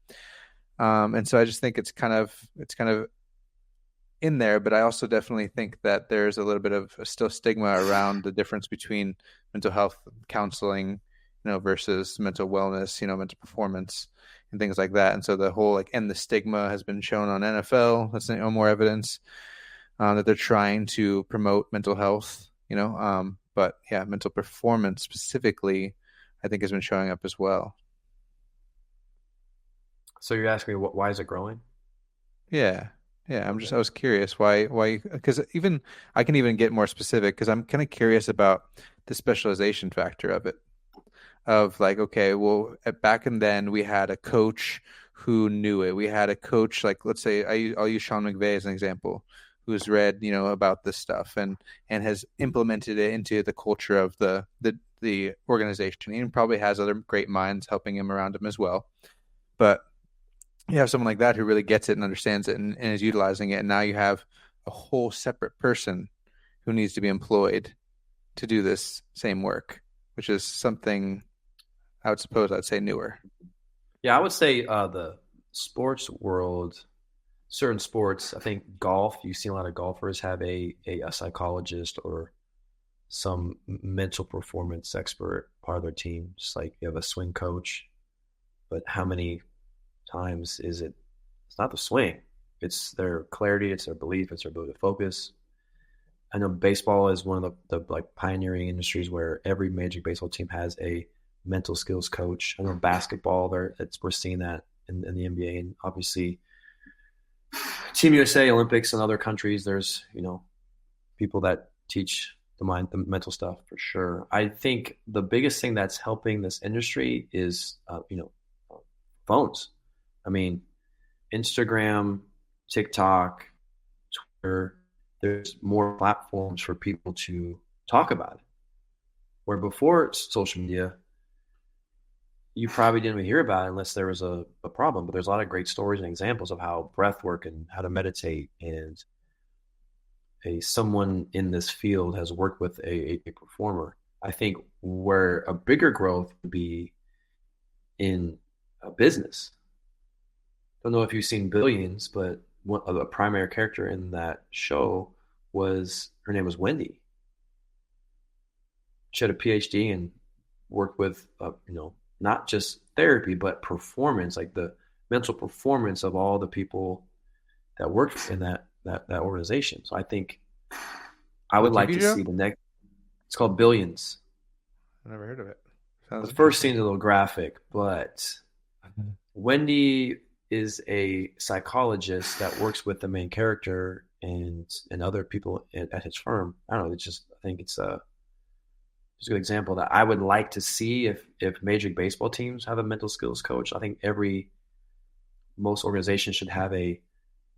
And so I just think it's kind of in there, but I also definitely think that there's a little bit of still stigma around the difference between mental health counseling, versus mental wellness, mental performance and things like that. And so the whole and the stigma has been shown on NFL. That's more evidence that they're trying to promote mental health, but yeah, mental performance specifically, I think has been showing up as well. So you're asking me why is it growing? Yeah. Yeah, Okay. I was curious why, because even I can even get more specific because I'm kind of curious about the specialization factor of it. Of like, okay, well, back and then we had a coach who knew it. We had a coach, like, let's say I'll use Sean McVay as an example, who's read, about this stuff and has implemented it into the culture of the organization. He probably has other great minds helping him around him as well. But you have someone like that who really gets it and understands it and is utilizing it. And now you have a whole separate person who needs to be employed to do this same work, which is something I'd say newer. Yeah, I would say the sports world, certain sports, I think golf, you see a lot of golfers have a psychologist or some mental performance expert part of their team. Just like you have a swing coach, but how many times is it? It's not the swing. It's their clarity. It's their belief. It's their ability to focus. I know baseball is one of the like pioneering industries where every Major League Baseball team has a mental skills coach. I know basketball, we're seeing that in the NBA, and obviously Team USA, Olympics, and other countries. There's people that teach the mental stuff for sure. I think the biggest thing that's helping this industry is phones. I mean, Instagram, TikTok, Twitter. There's more platforms for people to talk about it. Where before social media, you probably didn't even hear about it unless there was a problem. But there's a lot of great stories and examples of how breath work and how to meditate, and someone in this field has worked with a performer. I think where a bigger growth would be in a business. Don't know if you've seen Billions, but a primary character in that show was her name was Wendy. She had a PhD and worked with not just therapy but performance, like the mental performance of all the people that worked in that organization. So I think I The would like TV to show? see the next. It's called Billions. I never heard of it. The Sounds first interesting. scene's a little graphic, but Wendy is a psychologist that works with the main character and other people at his firm. I don't know. I think it's a good example that I would like to see if Major League Baseball teams have a mental skills coach. I think most organizations should have a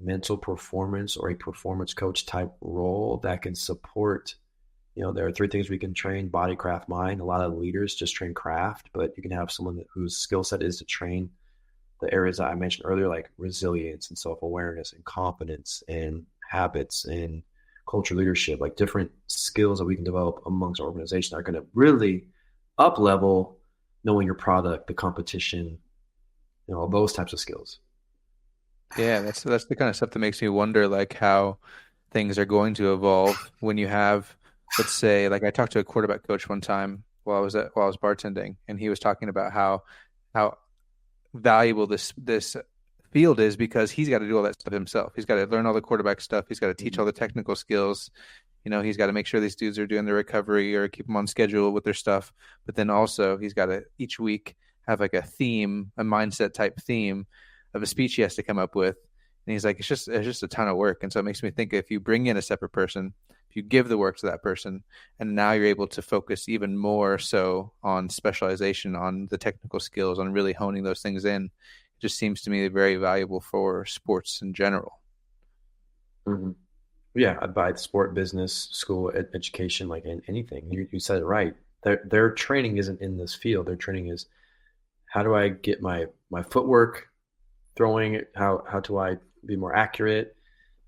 mental performance or a performance coach type role that can support. There are three things we can train: body, craft, mind. A lot of leaders just train craft, but you can have someone whose skill set is to train the areas that I mentioned earlier, like resilience and self-awareness and confidence and habits and culture leadership, like different skills that we can develop amongst our organization are going to really up level knowing your product, the competition, those types of skills. Yeah, that's the kind of stuff that makes me wonder, like how things are going to evolve when you have, let's say, like I talked to a quarterback coach one time while I was bartending, and he was talking about how valuable this field is because he's got to do all that stuff himself. He's got to learn all the quarterback stuff. He's got to teach all the technical skills. He's got to make sure these dudes are doing the recovery or keep them on schedule with their stuff. But then also he's got to each week have like a theme, a mindset type theme of a speech he has to come up with. And he's like, it's just a ton of work. And so it makes me think if you bring in a separate person, if you give the work to that person, and now you're able to focus even more so on specialization, on the technical skills, on really honing those things in, it just seems to me very valuable for sports in general. Mm-hmm. Yeah, I'd buy the sport, business, school, education, like anything. You said it right. Their training isn't in this field. Their training is how do I get my footwork throwing? How do I be more accurate?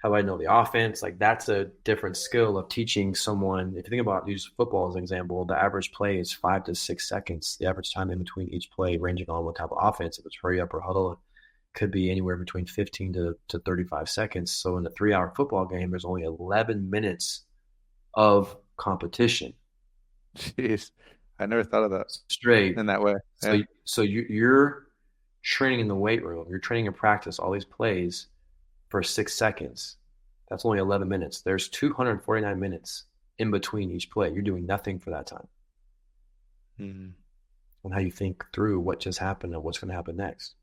How do I know the offense? Like that's a different skill of teaching someone. If you think about use football as an example, the average play is 5 to 6 seconds. The average time in between each play, ranging on what type of offense, if it's hurry up or huddle. could be anywhere between 15 to 35 seconds. So in a 3-hour football game, there's only 11 minutes of competition. Jeez, I never thought of that Straight. in that way. So, Yeah. you're training in the weight room. You're training in practice, all these plays for 6 seconds. That's only 11 minutes. There's 249 minutes in between each play. You're doing nothing for that time. Mm. And how you think through what just happened and what's going to happen next.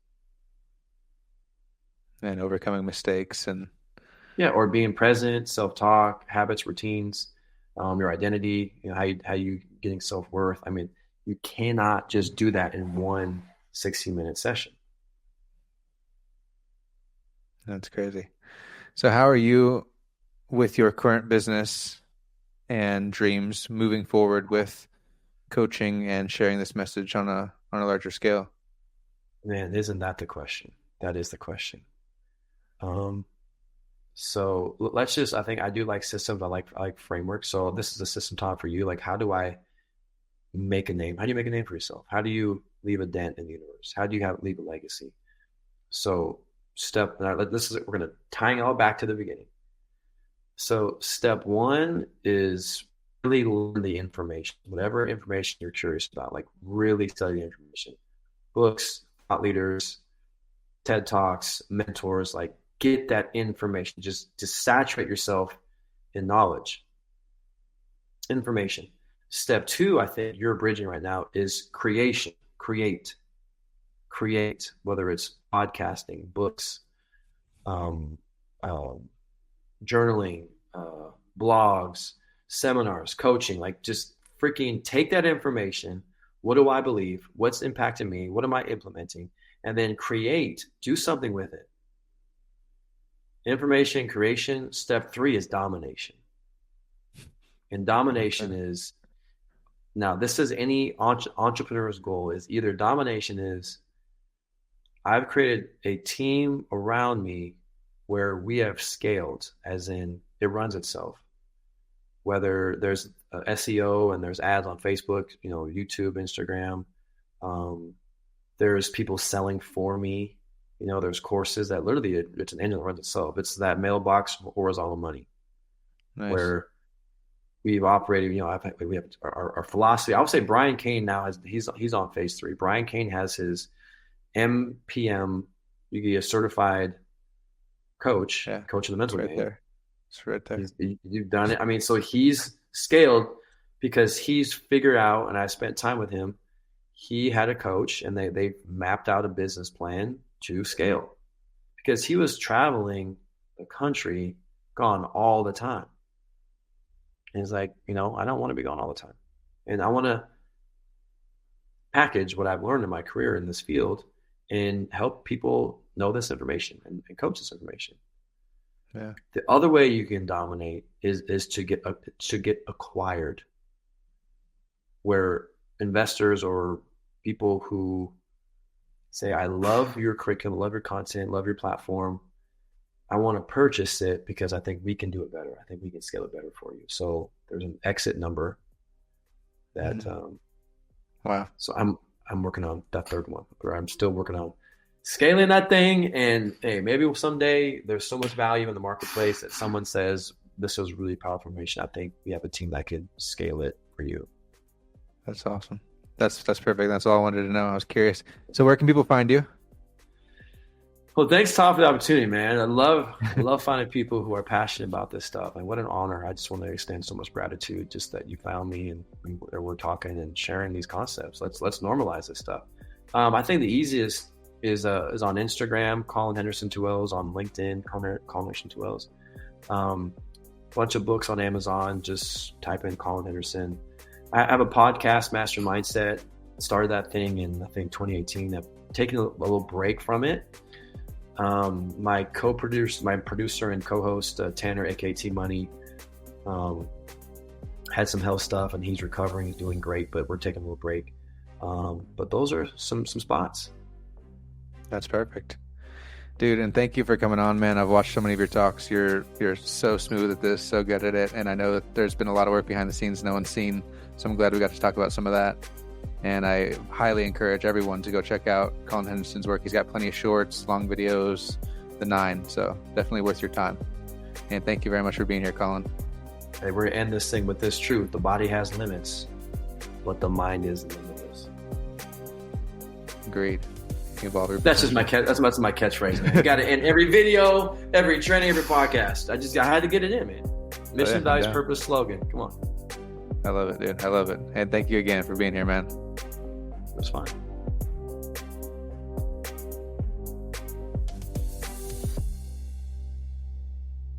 And overcoming mistakes and Yeah, or being present, self-talk, habits, routines, your identity, how you getting self-worth. I mean, you cannot just do that in one 60-minute session. that's crazy. So how are you with your current business and dreams moving forward with coaching and sharing this message on a larger scale? Man, isn't that the question? That is the question. So let's just, I think I do like systems. I like frameworks. So this is a system talk for you. Like, how do I make a name? How do you make a name for yourself? How do you leave a dent in the universe? How do you leave a legacy? So we're going to tying it all back to the beginning. So step one is really learn the information, whatever information you're curious about, like really study the information, books, thought leaders, TED Talks, mentors, like get that information, just saturate yourself in knowledge, information. Step two, I think you're bridging right now, is creation, create, whether it's podcasting, books, journaling, blogs, seminars, coaching, like just freaking take that information. What do I believe? What's impacting me? What am I implementing? And then do something with it. Information creation. Step three is domination. And domination is, now this is any entrepreneur's goal, is either domination is, I've created a team around me where we have scaled, as in it runs itself. Whether there's SEO and there's ads on Facebook, YouTube, Instagram, there's people selling for me. There's courses that literally it's an engine that runs itself. It's that mailbox horizontal money. Nice. Where we've operated. We have our philosophy. I would say Brian Cain now he's on phase 3. Brian Cain has his MPM. You get a certified coach, coach in the mental game. There. It's right there. You've done it. I mean, so he's scaled because he's figured out, and I spent time with him. He had a coach, and they mapped out a business plan to scale because he was traveling the country, gone all the time. And he's like, I don't want to be gone all the time. And I want to package what I've learned in my career in this field and help people know this information and coach this information. Yeah. The other way you can dominate is to get acquired, where investors or people who say, I love your curriculum, love your content, love your platform. I want to purchase it because I think we can do it better. I think we can scale it better for you. So there's an exit number that, wow. So I'm working on that third one, or I'm still working on scaling that thing. And hey, maybe someday there's so much value in the marketplace that someone says, this is really powerful information. I think we have a team that could scale it for you. That's awesome. That's perfect. That's all I wanted to know. I was curious. So where can people find you? Well, thanks, Tom, for the opportunity, man. I love finding people who are passionate about this stuff. And what an honor. I just want to extend so much gratitude just that you found me and we're talking and sharing these concepts. Let's normalize this stuff. I think the easiest is on Instagram, Collin Henderson 2Ls, on LinkedIn, Collin Henderson 2Ls. Bunch of books on Amazon, just type in Collin Henderson. I have a podcast, Master Mindset. Started that thing in, I think, 2018. I've taken a little break from it. My producer and co-host, Tanner, aka T Money, had some health stuff and he's recovering. He's doing great, but we're taking a little break. But those are some spots. That's perfect. Dude, and thank you for coming on, man. I've watched so many of your talks. You're so smooth at this, so good at it. And I know that there's been a lot of work behind the scenes no one's seen. So I'm glad we got to talk about some of that. And I highly encourage everyone to go check out Collin Henderson's work. He's got plenty of shorts, long videos, the 9. So definitely worth your time. And thank you very much for being here, Colin. Hey, we're going to end this thing with this truth. The body has limits, but the mind is limitless. Agreed. That's just my that's my catchphrase, man. You got to end every video, every training, every podcast. I had to get it in, man. Mission, values, purpose, slogan. Come on. I love it, dude. I love it. And thank you again for being here, man. It was fun.